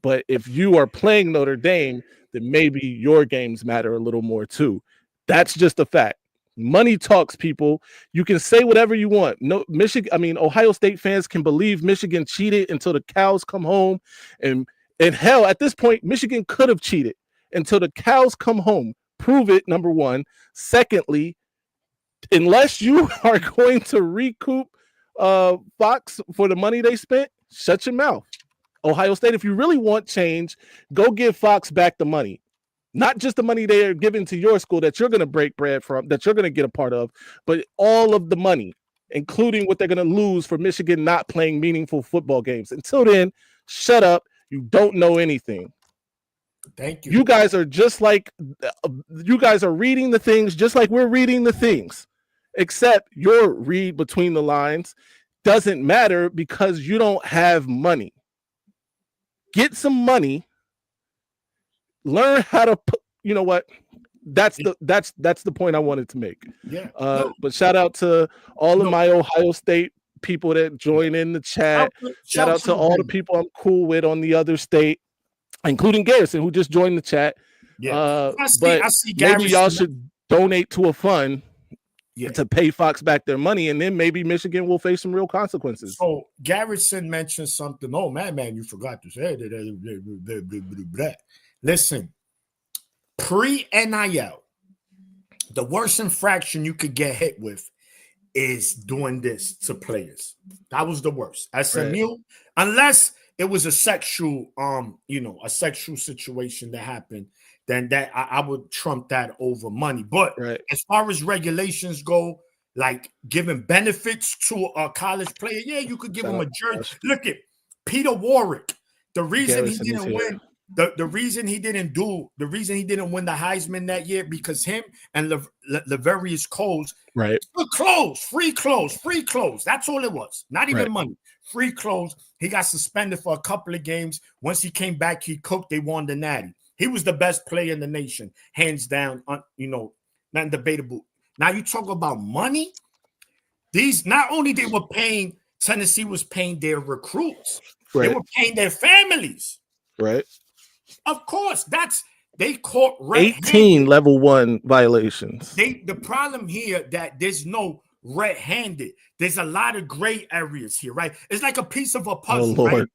But if you are playing Notre Dame, then maybe your games matter a little more too. That's just a fact. Money talks, people. You can say whatever you want. No, Ohio State fans can believe Michigan cheated until the cows come home. And hell, at this point, Michigan could have cheated until the cows come home. Prove it, number one. Secondly, unless you are going to recoup Fox for the money they spent, shut your mouth. Ohio State, if you really want change, go give Fox back the money. Not just the money they are giving to your school that you're going to break bread from, that you're going to get a part of, but all of the money, including what they're going to lose for Michigan not playing meaningful football games. Until then, shut up. You don't know anything. Thank you. You guys are just like, you guys are reading the things just like we're reading the things, except your read between the lines doesn't matter because you don't have money. Get some money. Learn how to put, you know what? That's the point I wanted to make. Yeah. But shout out to all of my Ohio State people that join in the chat. Shout out to all the people I'm cool with on the other state, including Garrison, who just joined the chat. Yeah. I see maybe y'all should donate to a fund to pay Fox back their money, and then maybe Michigan will face some real consequences. So Garrison mentioned something. Oh, man, you forgot to say. Listen, pre-NIL, the worst infraction you could get hit with is doing this to players. That was the worst. SMU, unless it was a sexual, a sexual situation that happened, then that I would trump that over money. But as far as regulations go, like giving benefits to a college player, yeah, you could give him a jersey. Look at Peter Warwick. The reason he didn't win. The reason he didn't win the Heisman that year because him and Laverius Coles, right? Free clothes. That's all it was. Not even money. Free clothes. He got suspended for a couple of games. Once he came back, he cooked. They won the Natty. He was the best player in the nation, hands down. Not debatable. Now you talk about money. These not only they were paying. Tennessee was paying their recruits. Right. They were paying their families. Right. Of course, they caught 18 level 1 violations. The problem here that there's no red-handed. There's a lot of gray areas here, right? It's like a piece of a puzzle, right?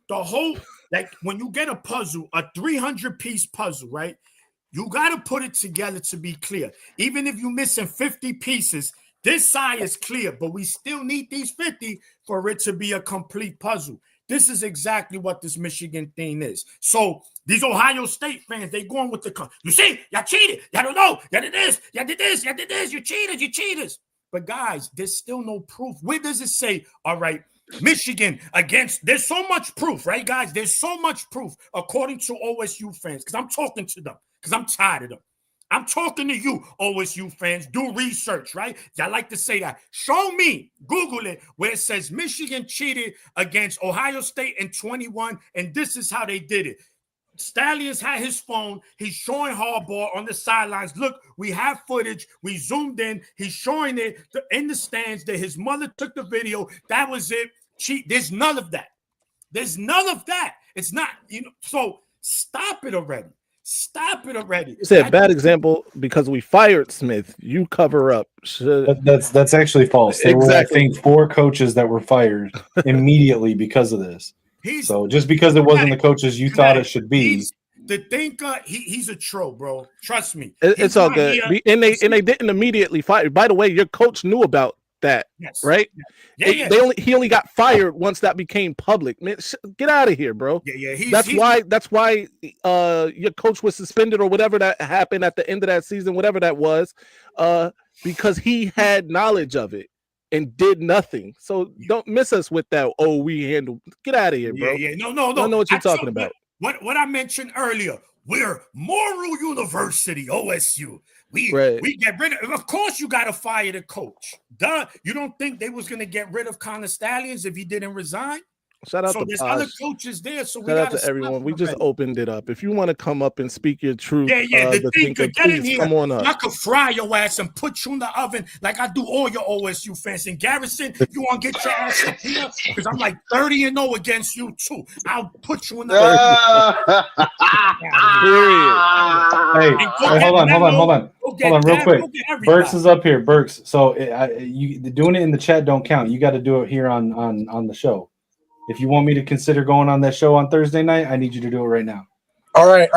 The whole, like when you get a puzzle, a 300-piece puzzle, right? You got to put it together to be clear. Even if you're missing 50 pieces, this side is clear, but we still need these 50 for it to be a complete puzzle. This is exactly what this Michigan thing is. So these Ohio State fans, they going with you see, y'all cheated. Y'all don't know. Y'all did this. Y'all did this. Y'all did this. You cheaters. But guys, there's still no proof. Where does it say, all right, Michigan against, there's so much proof, right, guys? There's so much proof according to OSU fans, because I'm talking to them, because I'm tired of them. I'm talking to you, OSU fans. Do research, right? Y'all like to say that. Show me, Google it, where it says Michigan cheated against Ohio State in 21, and this is how they did it. Stallions had his phone. He's showing Harbaugh on the sidelines. Look, we have footage. We zoomed in. He's showing it in the stands that his mother took the video. That was it. There's none of that. There's none of that. It's not, so stop it already. Stop it already. You said bad example because we fired Smith. You cover up. That's actually false. There were, I think, 4 coaches that were fired immediately because of this. So just because it wasn't the coaches you thought it should be. The thinker, he's a troll, bro. Trust me. It's all good. And they didn't immediately fire. By the way, your coach knew about that, right? Yeah. He only got fired once that became public. Man, get out of here, bro. Yeah. That's why your coach was suspended or whatever that happened at the end of that season, whatever that was, because he had knowledge of it and did nothing. So don't miss us with that. Oh, we handled. Get out of here, bro. Yeah. No. I don't know what you're talking about. What I mentioned earlier. We're Moral University, OSU. We get rid of course, you got to fire the coach. Duh. You don't think they was going to get rid of Connor Stallions if he didn't resign? Shout out to there's Posh. Other coaches there. So shout out to everyone. We just opened it up. If you want to come up and speak your truth, the thinker, get in here. Come on up. I could fry your ass and put you in the oven like I do all your OSU fans. And Garrison, you want to get your ass up here? Because I'm like 30-0 against you too. I'll put you in the oven. Hey, hold on, real quick. Burks is up here. Burks. So you doing it in the chat don't count. You got to do it here on the show. If you want me to consider going on that show on Thursday night, I need you to do it right now. All right.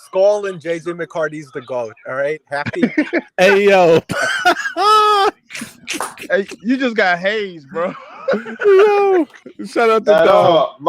Skull and JJ McCarty's the GOAT. All right. Happy. Hey, yo. Hey, you just got hazed, bro. Yo. Shout out to Dog.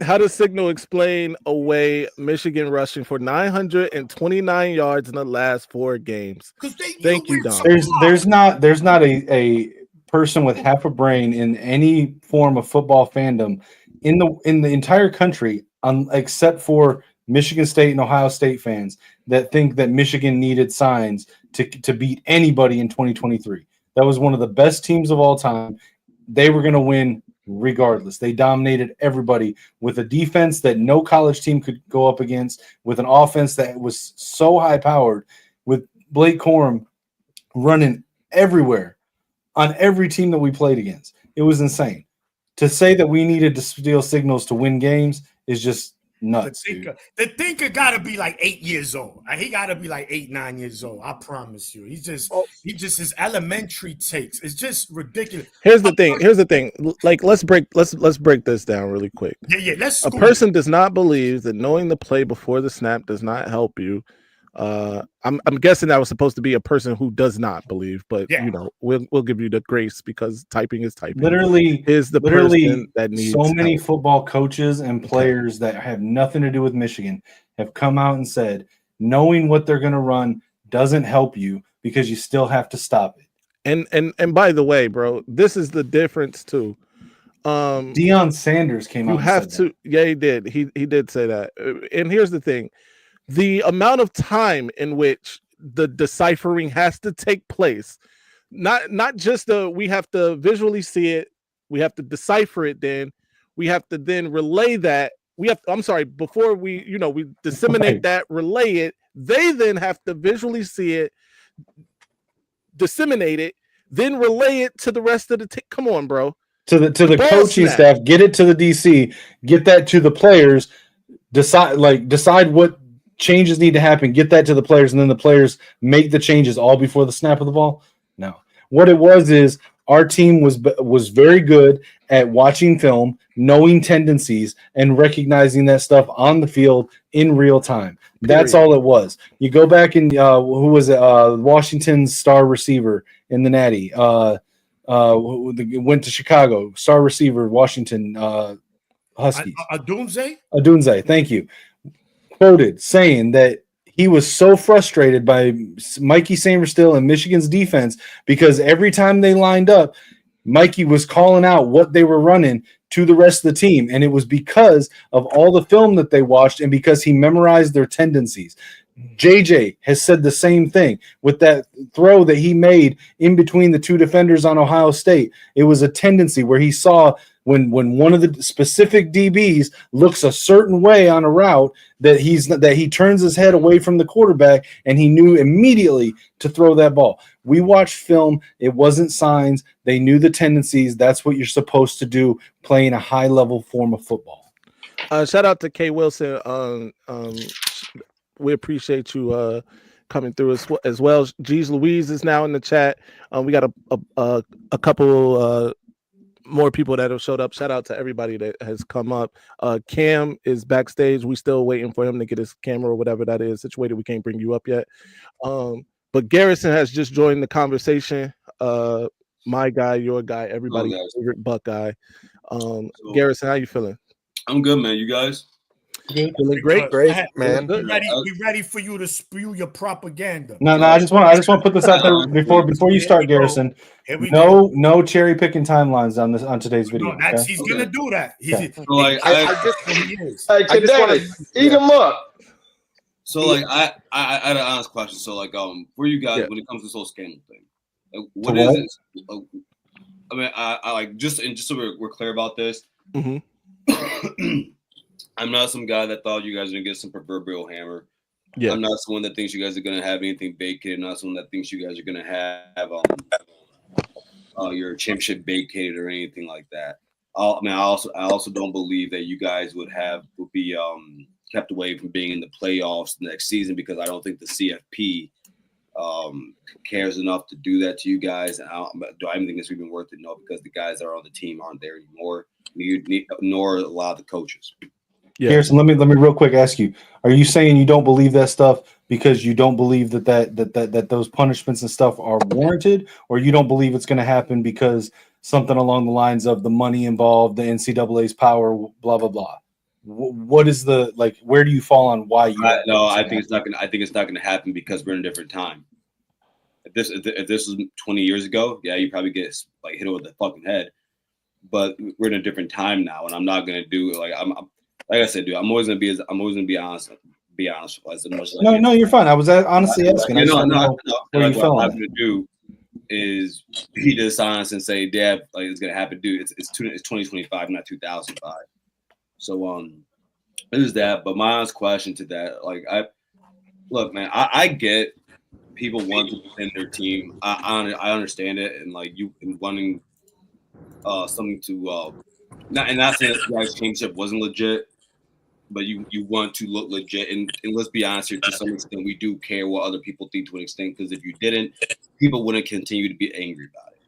How does Signal explain away Michigan rushing for 929 yards in the last 4 games? Thank you, Dom. There's not a person with half a brain in any form of football fandom in the entire country, except for Michigan State and Ohio State fans, that think that Michigan needed signs to beat anybody in 2023. That was one of the best teams of all time. They were going to win regardless. They dominated everybody with a defense that no college team could go up against, with an offense that was so high powered, with Blake Corum running everywhere on every team that we played against. It was insane. To say that we needed to steal signals to win games is just nuts. The thinker got to be like 8 years old. He got to be like 8, 9 years old. I promise you. He just his elementary takes. It's just ridiculous. Here's the thing. Like let's break this down really quick. Yeah. A person does not believe that knowing the play before the snap does not help you. I'm guessing that was supposed to be a person who does not believe, but we'll give you the grace because typing is typing. Literally person that needs so many help. Football coaches and players that have nothing to do with Michigan have come out and said knowing what they're going to run doesn't help you because you still have to stop it. And by the way, bro, this is the difference too. Deion Sanders came out. You have to. Yeah, he did. He did say that. And here's the thing: the amount of time in which the deciphering has to take place, not just we have to visually see it, we have to decipher it. Then we have to then relay that. Before we disseminate that, relay it. They then have to visually see it, disseminate it, then relay it to the rest of the team. Come on, bro. To the coaching staff, get it to the DC, get that to the players, decide what changes need to happen, get that to the players, and then the players make the changes all before the snap of the ball. No. What it was is our team was very good at watching film, knowing tendencies, and recognizing that stuff on the field in real time. That's all it was. You go back and who was it? Washington's star receiver in the Natty. Went to Chicago. Star receiver, Washington Huskies. Adunze, thank you. Quoted saying that he was so frustrated by Mikey Sainristil and Michigan's defense because every time they lined up, Mikey was calling out what they were running to the rest of the team. And it was because of all the film that they watched and because he memorized their tendencies. JJ has said the same thing with that throw that he made in between the two defenders on Ohio State. It was a tendency where he saw when one of the specific DBs looks a certain way on a route that he turns his head away from the quarterback, and he knew immediately to throw that ball. We watched film. It wasn't signs. They knew the tendencies. That's what you're supposed to do playing a high-level form of football. Shout out to Kay Wilson. We appreciate you coming through as well. G's Louise is now in the chat. We got a couple more people that have showed up. Shout out to everybody that has come up. Cam is backstage. We still waiting for him to get his camera or whatever that is situated. We can't bring you up yet. But Garrison has just joined the conversation. My guy, your guy, everybody's favorite Buckeye. Garrison, how you feeling? I'm good, man. You guys? Feeling great, man. We ready for you to spew your propaganda. No, I just want to put this out there before you start, Garrison. No cherry picking timelines on today's video. No, he's gonna do that. Hey, Cadets, eat him up. So I had an honest question. So for you guys, when it comes to this whole scandal thing, what is it? I mean, I like just so we're clear about this. Mm-hmm. I'm not some guy that thought you guys were gonna get some proverbial hammer. Yeah. I'm not someone that thinks you guys are gonna have anything vacated. I'm not someone that thinks you guys are gonna have your championship vacated or anything like that. I also don't believe that you guys would be kept away from being in the playoffs next season because I don't think the CFP cares enough to do that to you guys. Do I even think it's even worth it? No, because the guys that are on the team aren't there anymore, nor a lot of the coaches. Yeah. Harrison, let me real quick ask you: are you saying you don't believe that stuff because you don't believe that those punishments and stuff are warranted, or you don't believe it's going to happen because something along the lines of the money involved, the NCAA's power, blah blah blah? What is where do you fall on why you? I think it's not going. I think it's not going to happen because we're in a different time. If this was 20 years ago, yeah, you probably get hit over the fucking head. But we're in a different time now, and I'm not going to do like I said, dude, I'm always gonna be honest. Be honest as much as no, you're fine. I was honestly asking. What I'm going to do is be dishonest and say, "Dad, it's gonna happen, dude. It's 2025, not 2005." So it is that. But my honest question to that, look, man, I get people want to defend their team. I understand it, and you wanting something to not saying that the guys' championship wasn't legit. But you want to look legit, and let's be honest here. To some extent, we do care what other people think to an extent, because if you didn't, people wouldn't continue to be angry about it.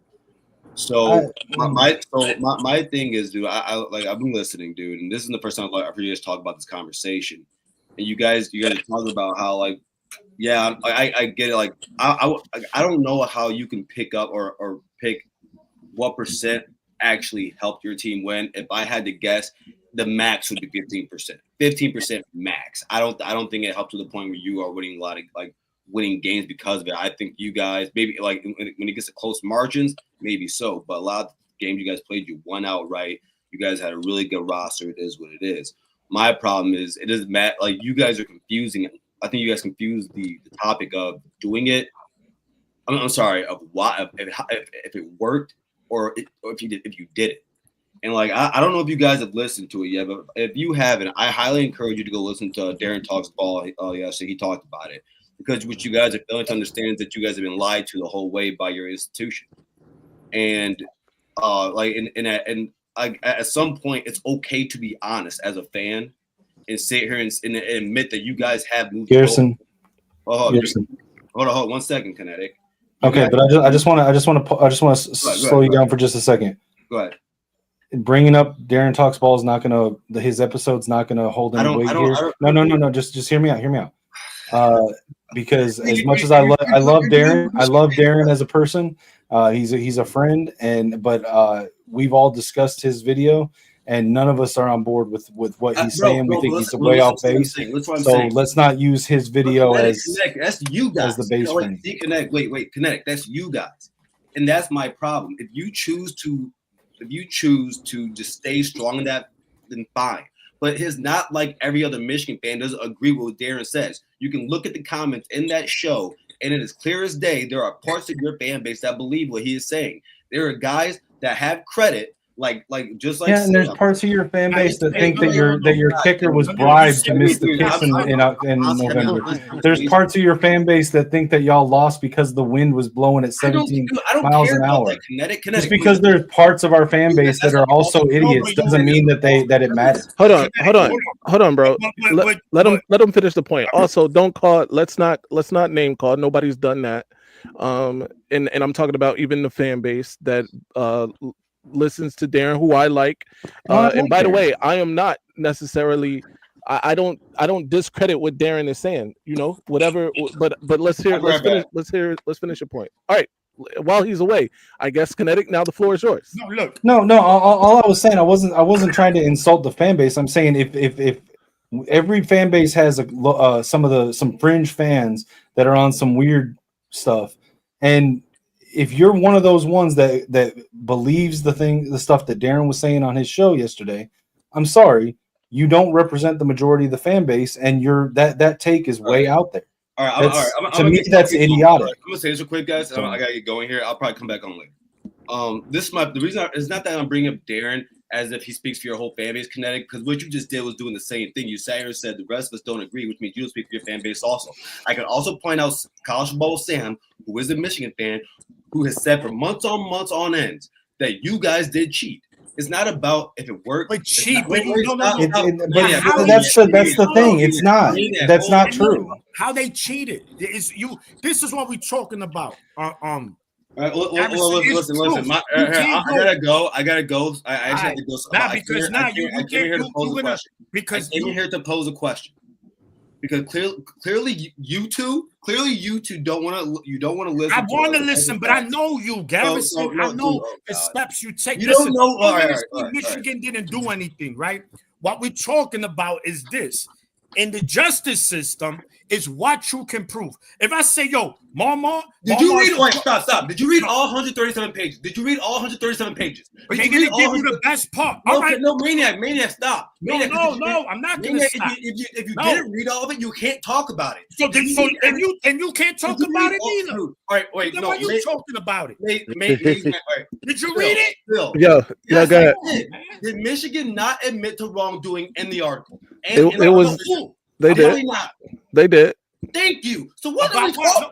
So my thing is, dude, I've been listening, dude, and this is the first time I've heard you guys talk about this conversation, and you guys talk about how I get it. I don't know how you can pick up or pick what percent actually helped your team win. If I had to guess, the max would be 15% max. I don't think it helped to the point where you are winning a lot of winning games because of it. I think you guys maybe when it gets to close margins, maybe so, but a lot games you guys played, you won outright. You guys had a really good roster. It is what it is. My problem is it doesn't matter. Like, you guys are confusing. I think you guys confuse the topic of doing it. I'm sorry, of why, if it worked or if you did it. And like, I don't know if you guys have listened to it yet, but if you haven't, I highly encourage you to go listen to Darren Talks Ball. Yesterday he talked about it, because what you guys are failing to understand is that you guys have been lied to the whole way by your institution. And at some point, it's okay to be honest as a fan and sit here and admit that you guys have moved. Garrison. Hold on 1 second, Kinetic. Okay, but I just want to slow you down for just a second. Go ahead. Bringing up Darren Talks Ball is not gonna, his episode's not gonna hold any weight here. No. Just hear me out. Because as much as I love Darren as a person, he's a friend, but we've all discussed his video, and none of us are on board with what he's saying. We think he's way off base. So let's not use his video as that's you guys as the base friend. Wait, Connect. That's you guys, and that's my problem. If you choose to just stay strong in that, then fine. But it's not like every other Michigan fan doesn't agree with what Darren says. You can look at the comments in that show, and it is clear as day there are parts of your fan base that believe what he is saying. There are guys that have credit, and there's parts of your fan base that think that your kicker was bribed to miss the kicks in November. There's parts of your fan base that think that y'all lost because the wind was blowing at 17 miles an hour. Just because there's parts of our fan base that are also idiots doesn't mean that it matters. Hold on, bro. Let him finish the point. Also, don't call. Let's not name call. Nobody's done that. And I'm talking about even the fan base that listens to Darren, who I like. And by the way, I am not necessarily. I don't discredit what Darren is saying. Whatever. But let's finish your point. All right. While he's away, I guess Kinetic. Now the floor is yours. No. All I was saying, I wasn't trying to insult the fan base. I'm saying if every fan base has some fringe fans that are on some weird stuff, and if you're one of those ones that believes the stuff that Darren was saying on his show yesterday, I'm sorry, you don't represent the majority of the fan base, and that take is way out there. All right. To me, that's idiotic. I'm gonna say this real quick, guys. I gotta get going here. I'll probably come back on later. The reason it's not that I'm bringing up Darren as if he speaks for your whole fan base, Kinetic, because what you just did was doing the same thing. You sat here and said the rest of us don't agree, which means you don't speak for your fan base also. I can also point out College Football Sam, who is a Michigan fan, who has said for months on end that you guys did cheat. It's not about if it worked. But cheat, that's the thing. It's not. That's not true. How they cheated? This is what we're talking about. Listen. I gotta go. I actually have to go. I came here to pose a question. Because I came here to pose a question. Because clearly you two don't want to listen. I want to listen, but I know you, Garrison. I know the steps you take. You don't know. All right. Michigan didn't do anything, right? What we're talking about is this. In the justice system, is what you can prove. If I say, yo, Mama, did you read? Wait, stop. Did you read all 137 pages? But they're gonna give you the best part. All right. No, Maniac, stop. No, I'm not gonna stop. If you didn't read all of it, you can't talk about it. And you can't talk about it either. All right, wait. Then why are you talking about it? Did you read it? Go ahead. Did Michigan not admit to wrongdoing in the article? It was. They did. They did. Thank you. So what are we talking?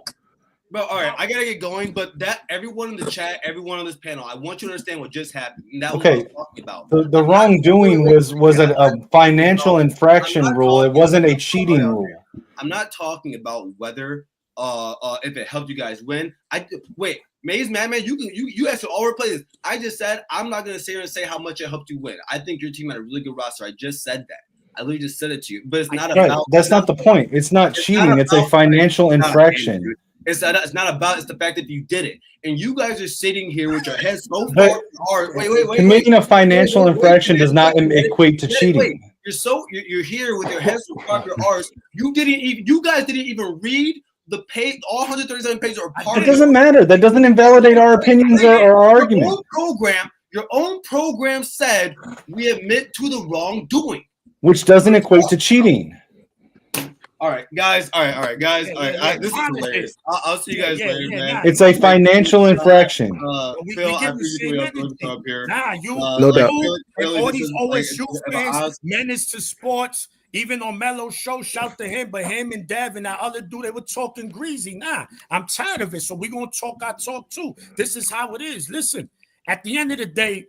But all right, I gotta get going. But that everyone in the chat, everyone on this panel, I want you to understand what just happened. And that was what I was talking about. The wrongdoing was a financial infraction rule. It wasn't a cheating rule. I'm not talking about whether if it helped you guys win. Wait, Maize, Madman, you asked all our players. I just said I'm not gonna sit here and say how much it helped you win. I think your team had a really good roster. I just said that. I literally just said it to you, but it's not about. That's not the point. It's not cheating. It's a financial infraction. It's not about. It's the fact that you did it, and you guys are sitting here with your heads so far. Wait. Committing a financial infraction does not equate to cheating. You're here with your heads so far up your arse. You guys didn't even read the page. All 137 pages are part. It doesn't matter. That doesn't invalidate our opinions or our argument. Program. Your own program said we admit to the wrongdoing, which doesn't equate to cheating. All right, guys. All right, guys. This is hilarious. I'll see you guys later, man. It's a financial infraction. Phil, I appreciate you up here. No doubt. All these OSU fans menace to sports. Even on Melo's show, shout to him, but him and Dev and that other dude, they were talking greasy. Nah, I'm tired of it. So we're going to talk our talk too. This is how it is. Listen, at the end of the day,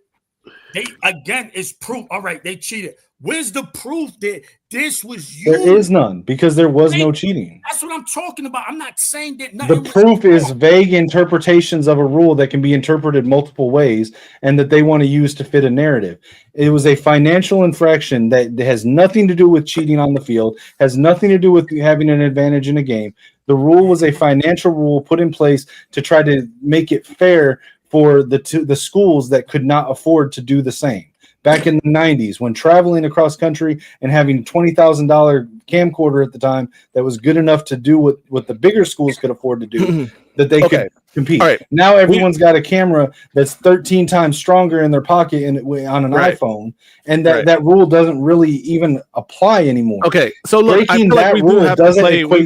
it's proof. All right, they cheated. Where's the proof that this was you? There is none because there was no cheating. That's what I'm talking about. I'm not saying that the proof is vague interpretations of a rule that can be interpreted multiple ways and that they want to use to fit a narrative. It was a financial infraction that has nothing to do with cheating on the field, has nothing to do with having an advantage in a game. The rule was a financial rule put in place to try to make it fair for the schools that could not afford to do the same. Back in the 90s, when traveling across country and having $20,000 camcorder at the time that was good enough to do what the bigger schools could afford to do, that they could compete. Right. Now everyone's got a camera that's 13 times stronger in their pocket on an iPhone, and that rule doesn't really even apply anymore. Okay, so look, I feel like we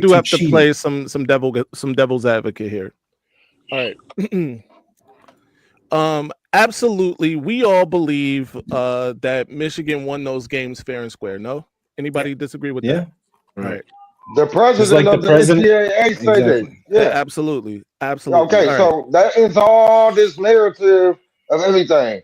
do have to play some devil's advocate here. All right. Absolutely, we all believe that Michigan won those games fair and square. No, anybody disagree with that? Right. The president of the NCAA said that. Yeah, absolutely. Okay, so that is all this narrative of everything.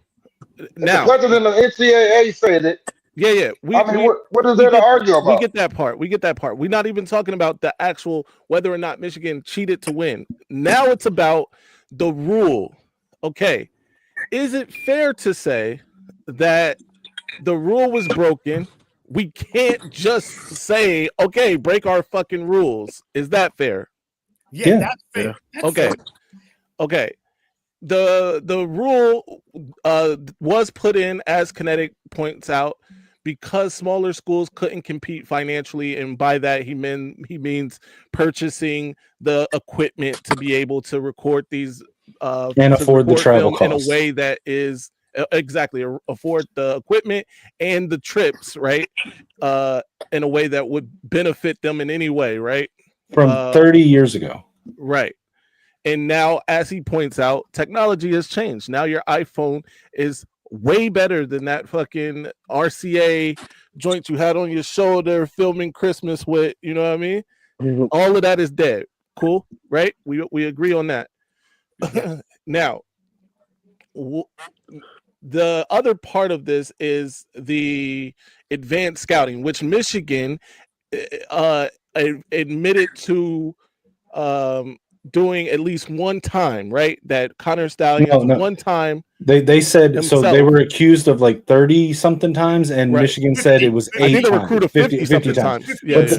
Now, the president of the NCAA said it. Yeah. What is there to argue about? We get that part. We're not even talking about the actual whether or not Michigan cheated to win. Now it's about the rule. Okay. Is it fair to say that the rule was broken? We can't just say, okay, break our fucking rules. Is that fair? Yeah. That's fair. Okay. The rule was put in, as Kinetic points out, because smaller schools couldn't compete financially, and by that he means purchasing the equipment to be able to record these and afford the travel costs in a way that is afford the equipment and the trips, right? In a way that would benefit them in any way, right? From 30 years ago. Right. And now, as he points out, technology has changed. Now your iPhone is way better than that fucking RCA joint you had on your shoulder filming Christmas with, you know what I mean? Mm-hmm. All of that is dead. Cool, right? We agree on that. Now, the other part of this is the advanced scouting, which Michigan admitted to doing at least one time, right? That Connor Stallions one time. They said himself. So they were accused of like 30 something times, and Michigan said it was 8 I think they times. recruited 50 times.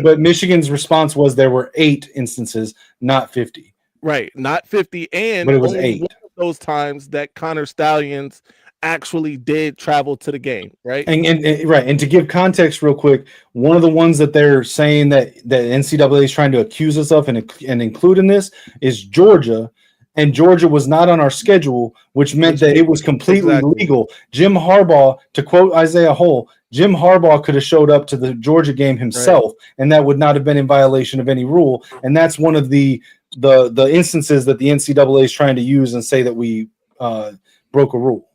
But Michigan's response was there were 8 instances, not 50. Right, not 50, but it was 8 of those times that Connor Stallions actually did travel to the game, right? And to give context real quick, one of the ones that they're saying that NCAA is trying to accuse us of and include in this is Georgia, and Georgia was not on our schedule, which meant that it was completely legal. Jim Harbaugh, to quote Isaiah Hull, Jim Harbaugh could have showed up to the Georgia game himself, and that would not have been in violation of any rule. And that's one of the instances that the NCAA is trying to use and say that we broke a rule.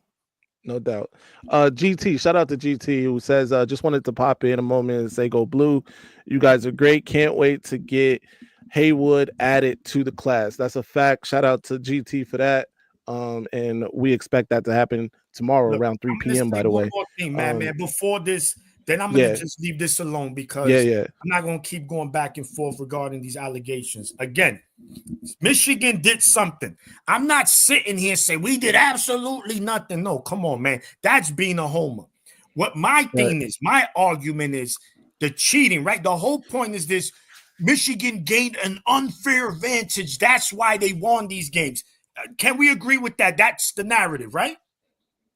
No doubt. GT, shout out to GT, who says, just wanted to pop in a moment and say, go Blue. You guys are great. Can't wait to get Haywood added to the class. That's a fact. Shout out to GT for that. And we expect that to happen tomorrow around 3 p.m., by the way. Man, before this, then I'm going to just leave this alone because I'm not going to keep going back and forth regarding these allegations. Again, Michigan did something. I'm not sitting here saying we did absolutely nothing. No, come on, man. That's being a homer. What my thing is, my argument is the cheating, right? The whole point is this: Michigan gained an unfair advantage. That's why they won these games. Can we agree with that? That's the narrative, right?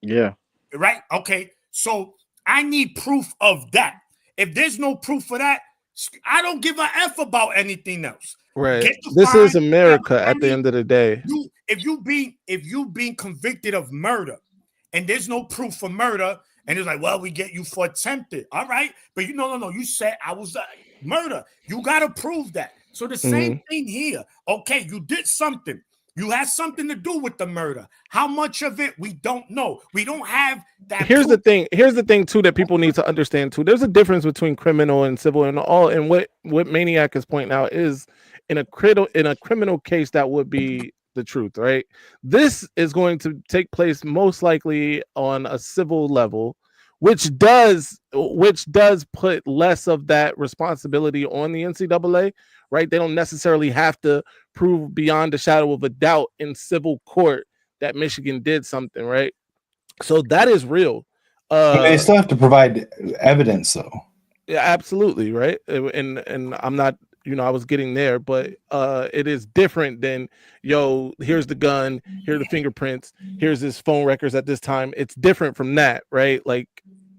Yeah. Right? Okay. So I need proof of that. If there's no proof of that, I don't give a F about anything else. Right. This is America at the end of the day. If you being convicted of murder and there's no proof for murder. And it's like, well, we get you for attempted. All right. But no. You said I was murder. You got to prove that. So the same thing here. Okay, you did something. You had something to do with the murder. How much of it, we don't know. We don't have that. Here's the thing too that people need to understand too. There's a difference between criminal and civil, and what Maniac is pointing out is in a criminal case that would be the truth, right? This is going to take place most likely on a civil level, which does put less of that responsibility on the NCAA, right? They don't necessarily have to prove beyond a shadow of a doubt in civil court that Michigan did something, right? So that is real. They still have to provide evidence, though. Yeah, absolutely, right. And I'm not, I was getting there, but it is different than, here's the gun, here are the fingerprints, here's his phone records at this time. It's different from that, right? Like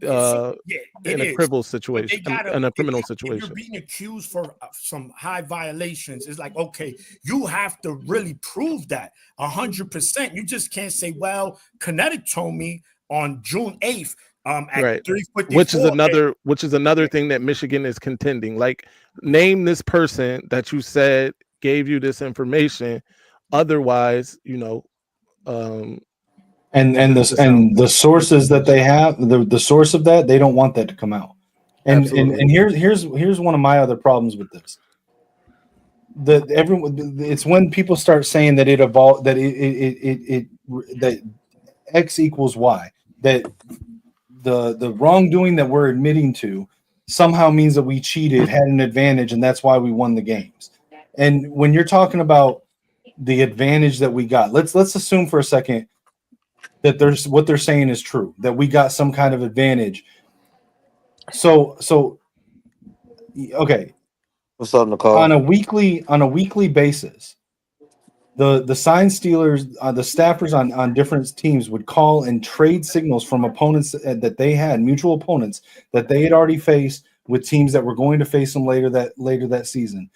in a criminal situation, in a criminal situation. If you're being accused for some high violations, it's like, okay, you have to really prove that 100%. You just can't say, well, Kinetic told me on June 8th at 3:54. Which is another thing that Michigan is contending. Like, name this person that you said gave you this information. Otherwise, and the sources that they have, the source of that, they don't want that to come out. And here's one of my other problems with this. It's when people start saying that it evolved, that that X equals Y, that the wrongdoing that we're admitting to somehow means that we cheated, had an advantage, and that's why we won the games. And when you're talking about the advantage that we got, let's assume for a second that what they're saying is true, that we got some kind of advantage. So okay. What's up, Nicole? On a weekly basis, the sign stealers, the staffers on different teams would call and trade signals from opponents that they had, mutual opponents that they had already faced with teams that were going to face them later that season.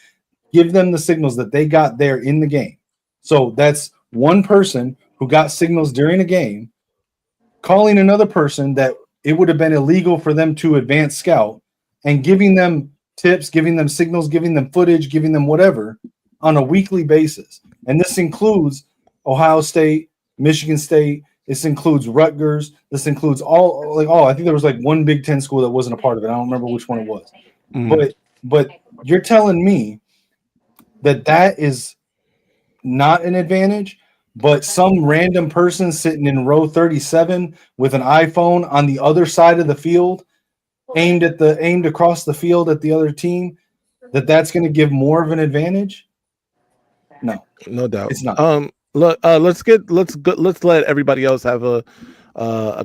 Give them the signals that they got there in the game. So that's one person who got signals during a game, calling another person that it would have been illegal for them to advance scout, and giving them tips, giving them signals, giving them footage, giving them whatever on a weekly basis. And this includes Ohio State, Michigan State. This includes Rutgers. This includes I think there was like one Big Ten school that wasn't a part of it. I don't remember which one it was. But you're telling me that is not an advantage, but some random person sitting in row 37 with an iPhone on the other side of the field, aimed across the field at the other team, that's going to give more of an advantage? No doubt. It's not. Let's let everybody else have a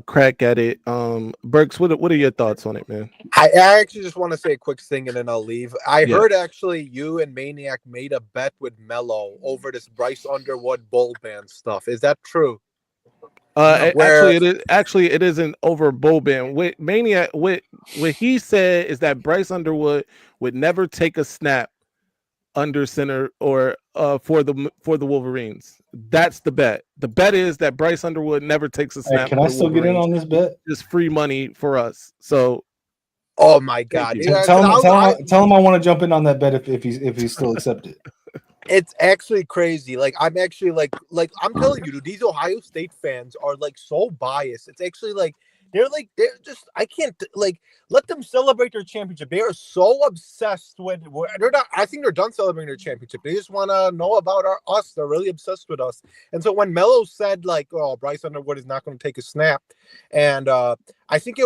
crack at it. Burks, what are your thoughts on it, man? I actually just want to say a quick thing and then I'll leave. I heard actually you and Maniac made a bet with Mello over this Bryce Underwood bowl ban stuff. Is that true? Actually, it isn't over bowl ban. With Maniac, what he said is that Bryce Underwood would never take a snap under center or for the Wolverines. That's the bet. The bet is that Bryce Underwood never takes a snap. Can I still get in on this bet? It's free money for us. So, oh my God! Tell him I want to jump in on that bet if he's still accepted. It's actually crazy. Like, I'm actually like I'm telling you, dude, these Ohio State fans are like so biased. It's actually like they're just, I can't let them celebrate their championship. They are so obsessed with, they're not, I think they're done celebrating their championship. They just want to know about us. They're really obsessed with us. And so when Mello said Bryce Underwood is not going to take a snap, and I think he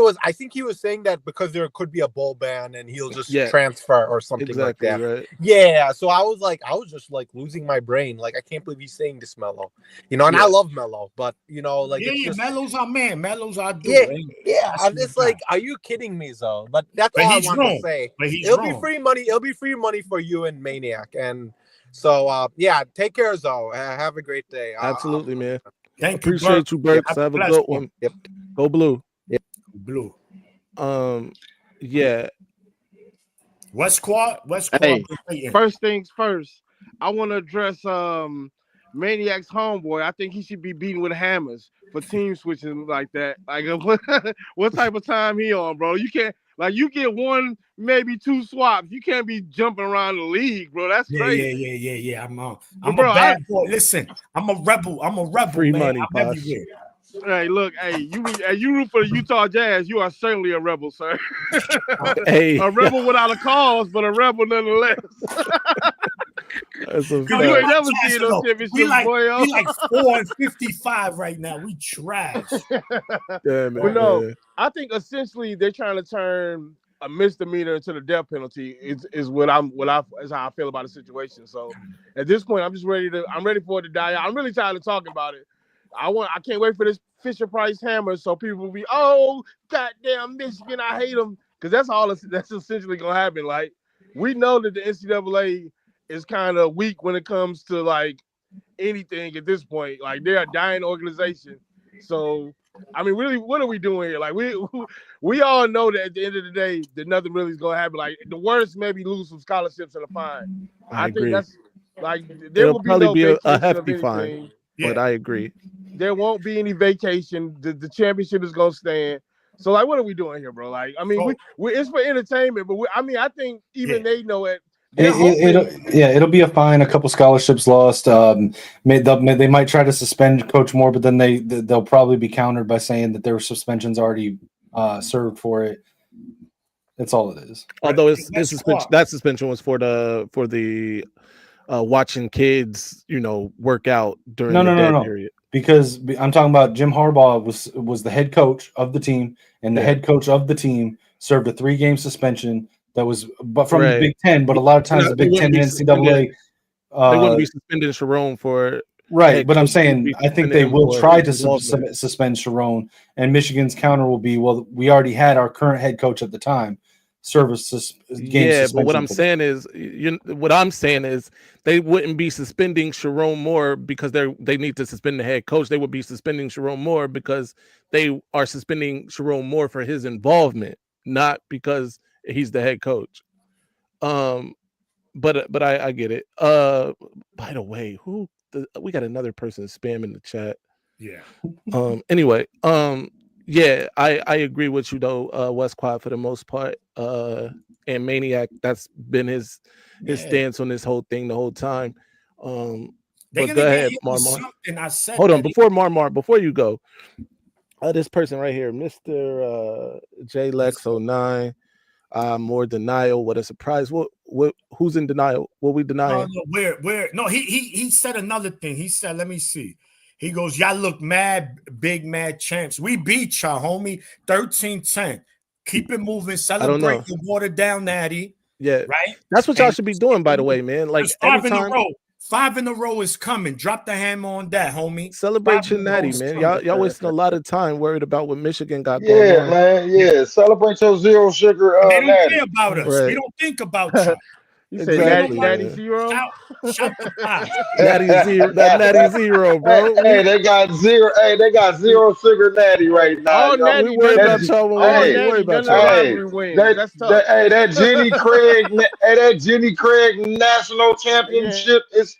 was saying that because there could be a bowl ban and he'll just transfer or something like that. Right. Yeah. So I was just losing my brain. Like, I can't believe he's saying this, Mello. And I love Mello, but Mello's our man. Mello's our dude. Yeah. I'm just are you kidding me, though? But that's all I want to say. It'll be free money. It'll be free money for you and Maniac. And so take care, Zoe. Have a great day. Absolutely, man. Appreciate you, Burks. Have a good one. Yep. Go Blue. Yep. Blue. Yeah. West Quad. Hey, first things first. I want to address Maniac's homeboy. I think he should be beaten with hammers for team switching like that. Like, what type of time he on, bro? You can't, like, you get one, maybe two swaps. You can't be jumping around the league, bro. That's crazy. Yeah. I'm a bad boy. Listen, I'm a rebel. Free man. money, I'm Posh. everywhere. Hey, look, you root for the Utah Jazz. You are certainly a rebel, sir. Hey, a rebel without a cause, but a rebel nonetheless. That's a you ain't never seen those championships, we like 4-55 right now. We trash. Damn it, but no, man. I think essentially they're trying to turn a misdemeanor into the death penalty. Is how I feel about the situation. So at this point, I'm ready for it to die out. I'm really tired of talking about it. I can't wait for this Fisher-Price hammer so people will be, oh, goddamn Michigan, I hate them. Because that's essentially going to happen. Like, we know that the NCAA is kind of weak when it comes to, like, anything at this point. Like, they're a dying organization. So, I mean, really, what are we doing here? Like, we all know that at the end of the day, that nothing really is going to happen. Like, the worst, maybe lose some scholarships and a fine. I agree. think that's, like, there It'll will be probably no be a vacation hefty of fine. anything. But I agree. There won't be any vacation. The championship is gonna stand. So, like, what are we doing here, bro? Like, I mean, we it's for entertainment, but I think even they know it. It'll be a fine. A couple scholarships lost. They might try to suspend Coach Moore, but then they'll probably be countered by saying that there were suspensions already served for it. That's all it is. Although that suspension was for the watching kids, work out during the dead period. Because I'm talking about Jim Harbaugh was the head coach of the team, and the head coach of the team served a 3-game suspension that was from the Big Ten. But a lot of times the Big Ten and NCAA, they wouldn't be suspending Sharon for But I'm saying I think they will try to suspend Sharon, and Michigan's counter will be, well, we already had our current head coach at the time service game. Yeah, but what I'm saying is they wouldn't be suspending Sharon Moore because they need to suspend the head coach. They would be suspending Sharon Moore because they are suspending Sharon Moore for his involvement, not because he's the head coach. But I get it. By the way, we got another person spamming the chat. Yeah. Anyway, yeah, I agree with you though, West Quad, for the most part. And Maniac, that's been his stance on this whole thing the whole time. But go ahead, Marmar. Hold on, before you go, this person right here, Mr. J Lex 09. More denial. What a surprise. Who's in denial? What we denying? No, he said another thing. He said, let me see. He goes, y'all look mad champs. We beat y'all, homie. 13-10. Keep it moving. Celebrate the water down, Natty. Yeah. Right? That's what y'all should be doing, by the way, man. Like, five in a row. 5 in a row is coming. Drop the hammer on that, homie. Celebrate your natty, man. Y'all wasting a lot of time worried about what Michigan got going on. Man. Yeah. Celebrate your zero sugar. They don't natty. care about us. Right. We don't think about you. You say Natty Zero? Shout the five. Natty Zero, bro. Hey, they got zero sugar natty right now. We worry about y'all. That's tough. That Jenny Craig national championship is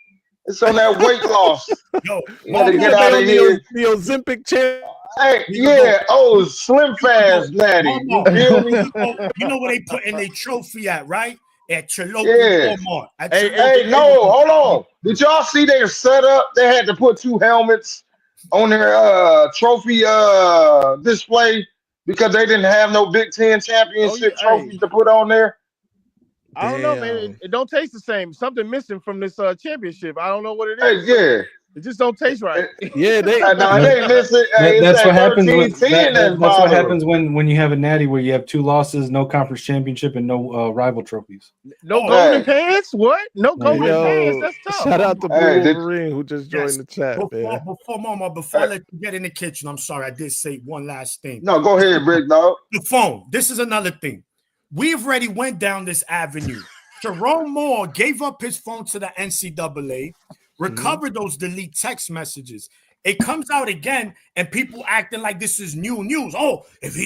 it's on that weight loss. Yo, get out of here. The Ozempic champ. Hey, Slim Fast natty. You feel me? You know where they putting their trophy at, right? At your local Walmart. No, hold on. Did y'all see their setup? They had to put 2 helmets on their trophy display because they didn't have no Big Ten championship trophies to put on there. I don't know, man. It don't taste the same. Something missing from this championship. I don't know what it is. It just don't taste right. Yeah, they miss it. That's what happens. That's what happens when you have a natty where you have 2 losses, no conference championship, and no rival trophies. No golden pants? What? No golden pants? That's tough. Shout out to Wolverine who just joined the chat. Before I let you get in the kitchen, I'm sorry, I did say one last thing. No, go ahead, Brick Dog. The phone. This is another thing. We've already went down this avenue. Jerome Moore gave up his phone to the NCAA. Recover those delete text messages. It comes out again, and people acting like this is new news. Oh, if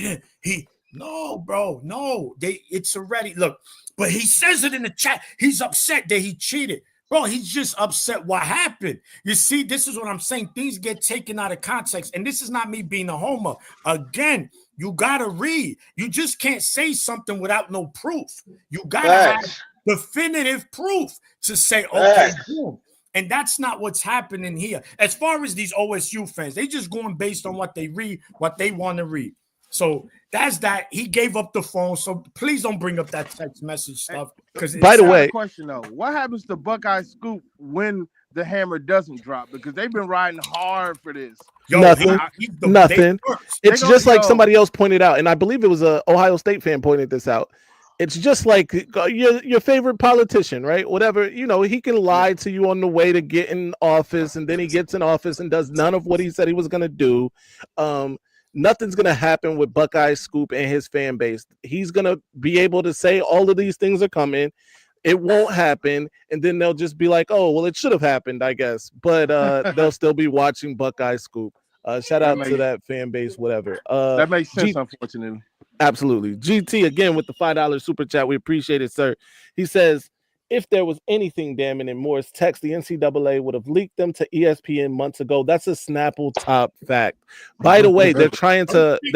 no, bro, no. It's already look, but he says it in the chat. He's upset that he cheated. Bro, he's just upset what happened. You see, this is what I'm saying. Things get taken out of context. And this is not me being a homer. Again, you got to read. You just can't say something without no proof. You got to have definitive proof to say, okay, boom. And that's not what's happening here. As far as these OSU fans, they just going based on what they read, what they want to read. So that's that. He gave up the phone. So please don't bring up that text message stuff. Because by the way, question though, what happens to Buckeye Scoop when the hammer doesn't drop? Because they've been riding hard for this. Nothing. It's just like somebody else pointed out, and I believe it was a Ohio State fan pointed this out. It's just like your favorite politician, right? Whatever, he can lie to you on the way to get in office, and then he gets in office and does none of what he said he was going to do. Nothing's going to happen with Buckeye Scoop and his fan base. He's going to be able to say all of these things are coming. It won't happen. And then they'll just be like, oh, well, it should have happened, I guess. But they'll still be watching Buckeye Scoop. Shout out to that fan base, whatever. That makes sense, unfortunately. Absolutely. GT, again, with the $5 super chat. We appreciate it, sir. He says, if there was anything damning in Moore's text, the NCAA would have leaked them to ESPN months ago. That's a Snapple top fact. By the way, they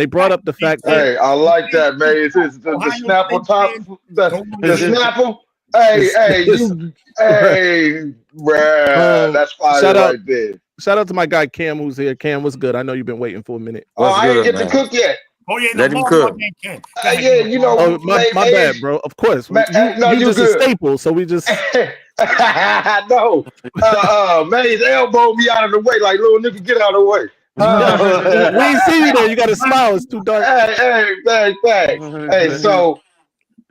brought up the fact that. Hey, I like that, man. It's the Snapple top. The Snapple. Hey, bruh. That's fire right there. Shout out to my guy, Cam, who's here. Cam, what's good? I know you've been waiting for a minute. I ain't get to cook yet. Oh yeah, let him cook. My bad, bro. Of course, you just a staple, so we just. No, Maize elbowed me out of the way, like little nigga, get out of the way. We ain't see you there. You got to smile. It's too dark. Hey. So,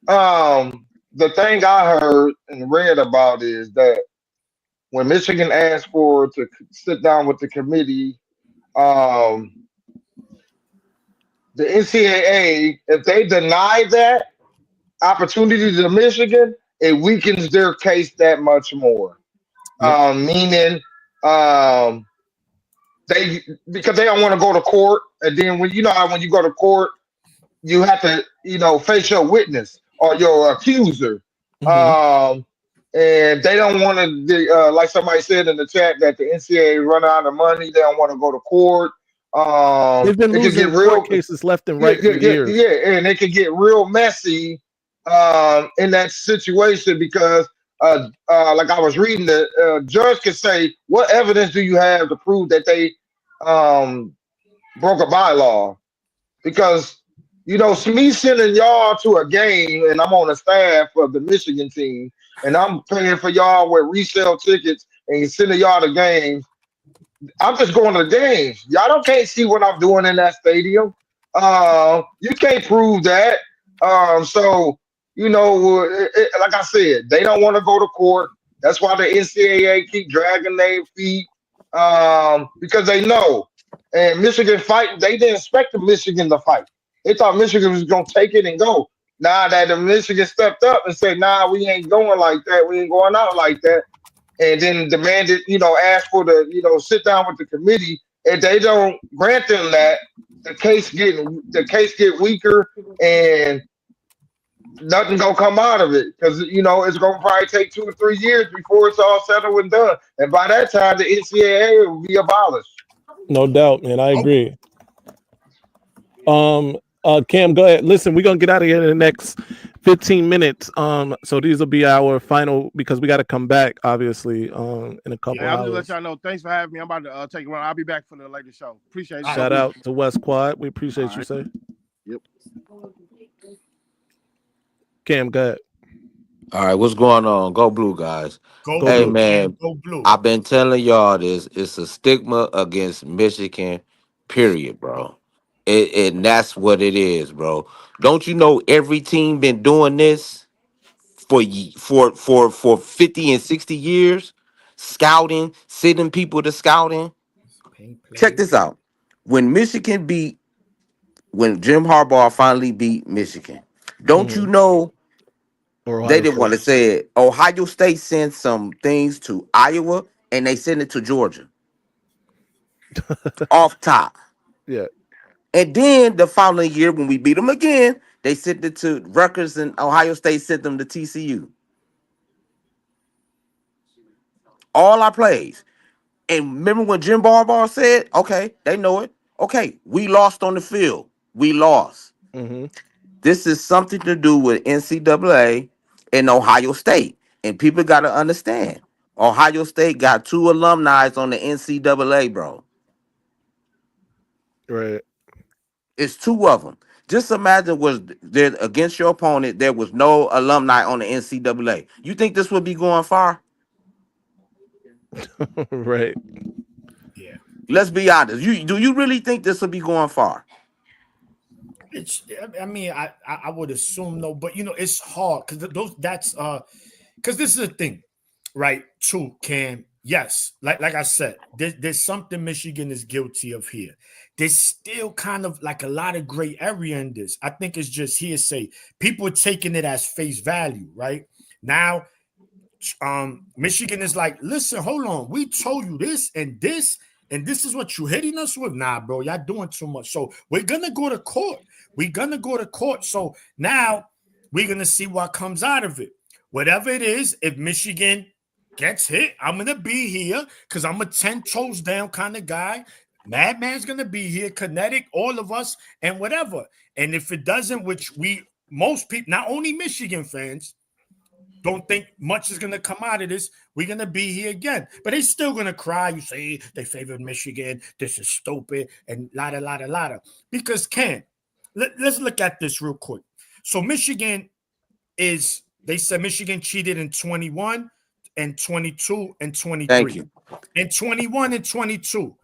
the thing I heard and read about is that when Michigan asked to sit down with the committee, the NCAA, if they deny that opportunity to Michigan, it weakens their case that much more. Meaning, because they don't want to go to court, and then when you go to court, you have to face your witness or your accuser, and they don't want to. Like somebody said in the chat, that the NCAA run out of money. They don't want to go to court. They've been losing court cases left and right for years. Yeah, and it can get real messy in that situation because, like I was reading, the judge could say, "What evidence do you have to prove that they broke a bylaw?" Because me sending y'all to a game, and I'm on the staff of the Michigan team, and I'm paying for y'all with resale tickets and sending y'all to games. I'm just going to the games. Y'all can't see what I'm doing in that stadium. You can't prove that. So, like I said, they don't want to go to court. That's why the NCAA keep dragging their feet because they know. And Michigan fight, they didn't expect the Michigan to fight. They thought Michigan was going to take it and go. Now that the Michigan stepped up and said, nah, we ain't going like that. We ain't going out like that. And then demanded, asked for the, sit down with the committee. And they don't grant them that, the case get weaker and nothing gonna come out of it because it's gonna probably take 2 or 3 years before it's all settled and done. And by that time, the NCAA will be abolished. No doubt, man. I agree. Cam, go ahead. Listen, we're gonna get out of here in the next 15 minutes. So these will be our final because we got to come back, obviously, in a couple hours. I'll just let y'all know. Thanks for having me. I'm about to take a run. I'll be back for the later show. Appreciate it. Shout out to West Quad. We appreciate you, sir. Yep. Cam, go ahead. All right, what's going on? Go Blue, guys. Go hey, blue. Man, go blue. I've been telling y'all this. It's a stigma against Michigan, period, bro. And that's what it is, bro. Don't you know every team been doing this for 50 and 60 years? Scouting, sending people to scouting. Check this out. When Jim Harbaugh finally beat Michigan, don't you know they didn't want to say it. Ohio State sent some things to Iowa and they sent it to Georgia. Off top. Yeah. And then the following year, when we beat them again, they sent it to Rutgers and Ohio State sent them to TCU. All our plays. And remember when Jim Harbaugh said, okay, they know it. Okay, we lost on the field. We lost. Mm-hmm. This is something to do with NCAA and Ohio State. And people got to understand, Ohio State got 2 alumni on the NCAA, bro. Right. It's 2 of them. Just imagine was there against your opponent, there was no alumni on the NCAA. You think this would be going far? Right. Yeah. Let's be honest. Do you really think this will be going far? I mean, I would assume no, but it's hard because because this is the thing, right? Too, Cam. Yes, like I said, there's something Michigan is guilty of here. There's still kind of like a lot of gray area in this. I think it's just hearsay. People are taking it as face value, right? Now, Michigan is like, listen, hold on, we told you this and this. And this is what you're hitting us with? Nah, bro, y'all doing too much. So we're going to go to court. So now we're going to see what comes out of it. Whatever it is, if Michigan gets hit, I'm going to be here because I'm a 10 toes down kind of guy. Madman's going to be here, Kinetic, all of us, and whatever. And if it doesn't, which most people, not only Michigan fans, don't think much is going to come out of this, we're going to be here again. But they're still going to cry. You say they favored Michigan. This is stupid. And lotta. Because, Ken, let's look at this real quick. So Michigan they said Michigan cheated in 21 and 22 and 23. Thank you. In 21 and 22,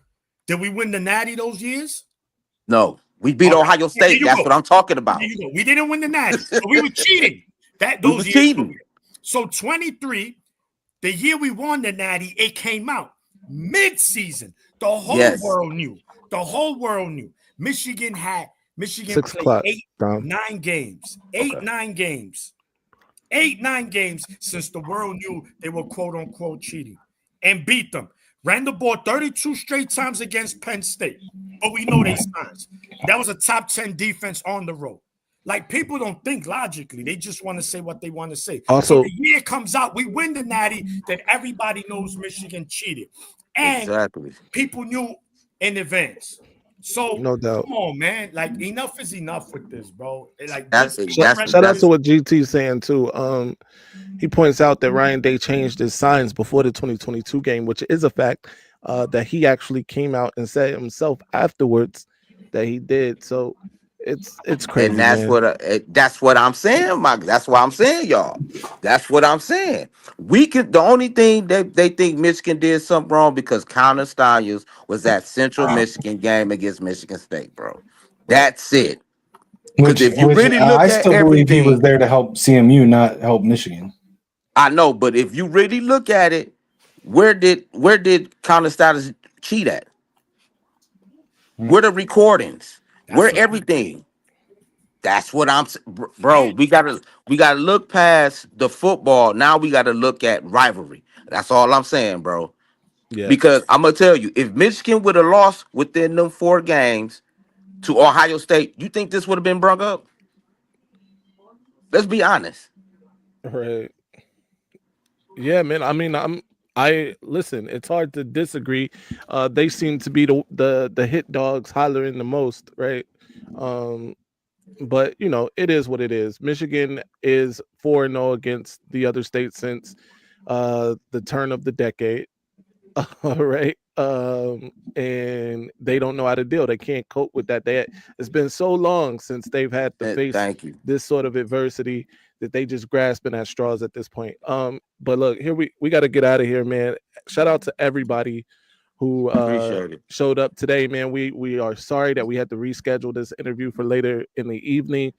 did we win the Natty those years? No. We beat Ohio State. That's what I'm talking about. There you go. We didn't win the Natty. But we were cheating. Those years. Cheating. So 23, the year we won the Natty, it came out mid-season. The whole world knew. Michigan played 9 games. 9 games. 9 games since the world knew they were quote-unquote cheating and beat them. Ran the ball 32 straight times against Penn State. But we know they signs. That was a top 10 defense on the road. Like, people don't think logically. They just want to say what they want to say. Also, so the year comes out, we win the Natty, then everybody knows Michigan cheated. And people knew in advance. So, no doubt. Come on, man. Like, enough is enough with this, bro. Like, shout out to what GT's saying, too. He points out that Ryan Day changed his signs before the 2022 game, which is a fact that he actually came out and said himself afterwards that he did. So, it's crazy, and that's what I'm saying, Mike. That's what I'm saying, y'all. That's what I'm saying. The only thing they think Michigan did something wrong because Counter Styles was that Central Michigan game against Michigan State, bro. That's it. Which if you really look I still believe he was there to help CMU, not help Michigan. I know, but if you really look at it, where did Counter Styles cheat at? Where the recordings? Where everything? That's what I'm saying, bro. We gotta look past the football. Now we gotta look at rivalry. That's all I'm saying, bro. Yeah. Because I'm gonna tell you, if Michigan would have lost within them 4 games to Ohio State, you think this would have been brought up? Let's be honest. Right. Yeah, man. I mean, I listen. It's hard to disagree. They seem to be the hit dogs hollering the most, right? But it is what it is. Michigan is 4-0 against the other states since the turn of the decade. All right. And they don't know how to deal. They can't cope with that. It's been so long since they've had to face this sort of adversity that they just grasping at straws at this point. But look, here we got to get out of here, man. Shout out to everybody who showed up today, man. We are sorry that we had to reschedule this interview for later in the evening.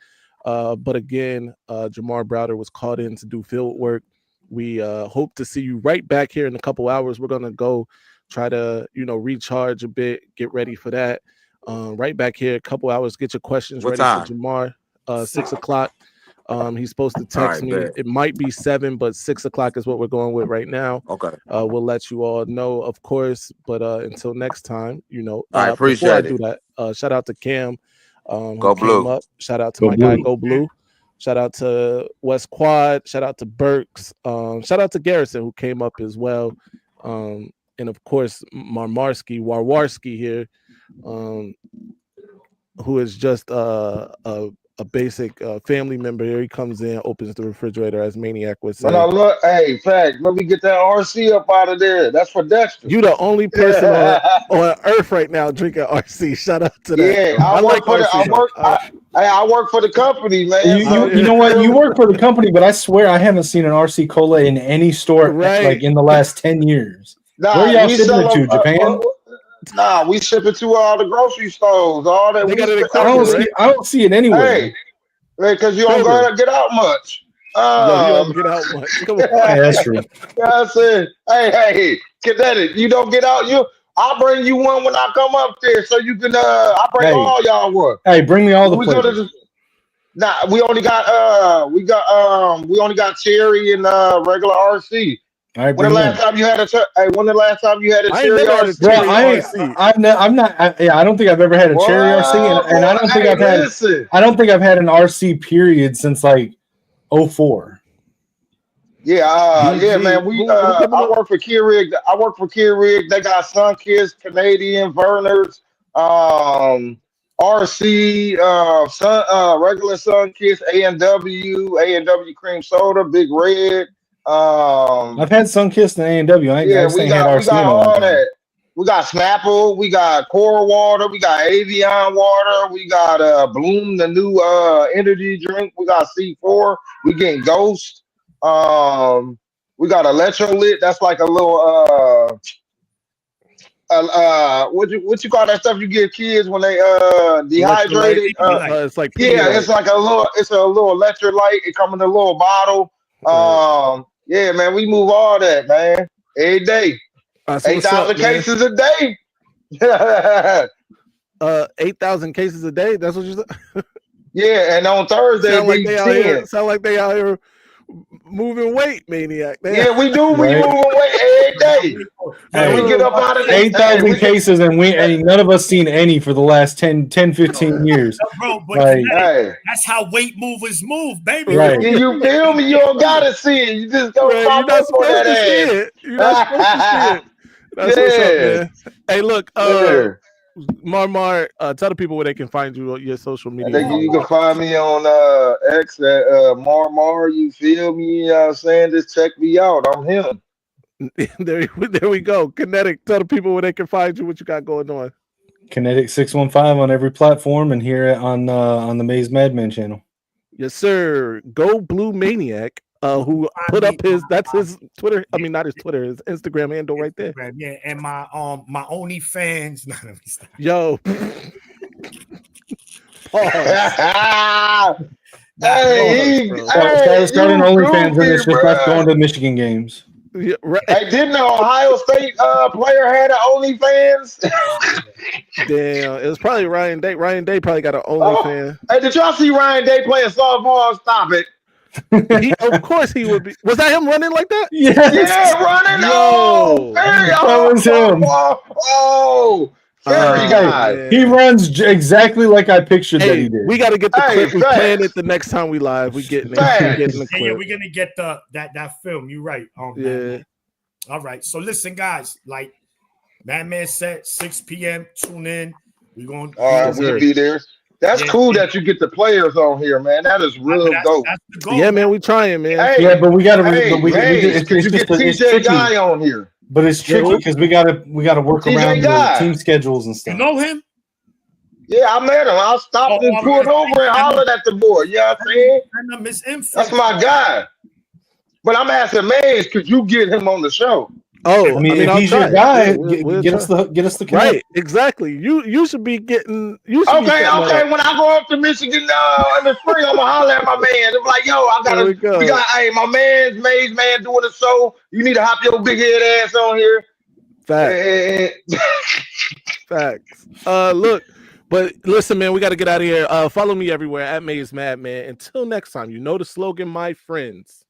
But again, Jamar Browder was called in to do field work. We hope to see you right back here in a couple hours. We're going to go try to, recharge a bit, get ready for that. Right back here, a couple hours, get your questions ready for Jamar. 6 o'clock. He's supposed to text me. It might be 7, but 6 o'clock is what we're going with right now. Okay. We'll let you all know, of course. But until next time, I appreciate it. Before I do that, shout out to Cam. Go Blue. Came up. Shout out to my guy, Go Blue. Shout out to West Quad. Shout out to Burks. Shout out to Garrison, who came up as well. and of course Warwarski here, who is just a basic family member here. He comes in, opens the refrigerator, as Maniac would say. No, look, hey, fact, let me get that RC up out of there. That's for Dexter. You the only person on earth right now drinking RC. Shout out to that. Yeah, I work for the company, man. You know what? You work for the company, but I swear I haven't seen an RC Cola in any store like in the last 10 years. Nah, where y'all shipping it to? Japan? Nah, we ship it to all the grocery stores. All that. I don't see it anywhere. Hey, because you don't get out much. You don't get out much. Come on. Yeah, that's true. I said, hey, Kinetic, you don't get out. I'll bring you one when I come up there, so you can. I'll bring all y'all one. Hey, bring me all the flavors. We only got cherry and regular RC. All right, when the last time you had a cherry RC? I don't think I've ever had a cherry RC, and I don't think I don't think I've had an RC period since like 04. Yeah, man. I work for Keurig. They got Sunkist, Canadian, Vernors, RC, regular Sunkist, A&W cream soda, Big Red. I've had Sunkist and A&W. We got all that. We got Snapple, we got Core Water, we got Avion Water, we got Bloom, the new energy drink. We got C4. We getting Ghost. We got Electrolyte. That's like a little what you call that stuff you give kids when they dehydrated? It's like it's like a little electrolyte. It comes in a little bottle. Yeah, man, we move all that, man, every day. 8,000 cases a day. 8,000 cases a day. That's what you said. Yeah, and on Thursday sound like they out here moving weight, Maniac. Yeah, we do. We moving weight every day. And we get up out of 8,000 cases, and none of us seen any for the last 10, 15 years. Bro, but that's how weight movers move, baby. Right. You feel me? You don't gotta see it. You just go pop up on that ass. You're not supposed to see it. That's what's up, man. Hey, look, Mar, tell the people where they can find you on your social media. You can find me on X at Mar. You feel me? Saying just check me out. I'm him. There we go. Kinetic, tell the people where they can find you. What you got going on? Kinetic 615 on every platform, and here on the Maize Madman channel. Yes, sir. Go Blue Maniac. Who put up his Twitter? I mean, not his Twitter, his Instagram handle right there. Yeah, and my OnlyFans. Yo. Start an OnlyFans, and it's just us going to Michigan games. Yeah, right. Hey, didn't the Ohio State player had an OnlyFans? Damn, it was probably Ryan Day. Ryan Day probably got an OnlyFans. Hey, did y'all see Ryan Day playing softball? Stop it. Of course he would be. Was that him running like that? Yes. Yeah, running. That was him. Very good. He runs exactly like I pictured that he did. We got to get the clip. We playing it the next time we live. We getting it. Yeah, we're gonna get that film. You're right. Man. All right. So listen, guys. Like Madman said, 6 p.m. Tune in. We're gonna. We'll be there. That's cool that you get the players on here, man. That is real dope. Yeah, man, we trying, man. But we got to. You get TJ Guy on here. But it's tricky because we gotta work around the team schedules and stuff. You know him? Yeah, I met him. I stopped and pulled over and hollered at the boy. You know what I'm saying? That's my guy. But I'm asking Maize, could you get him on the show? Oh, I mean if he's your guy, get us the connect. Right, exactly. You should be getting. When I go up to Michigan in the spring, I'm gonna holler at my man. I'm like, yo, we got my man's Maize man doing a show. You need to hop your big head ass on here. Facts. Look, but listen, man, we got to get out of here. Follow me everywhere at Maize Madman. Until next time, you know the slogan, my friends.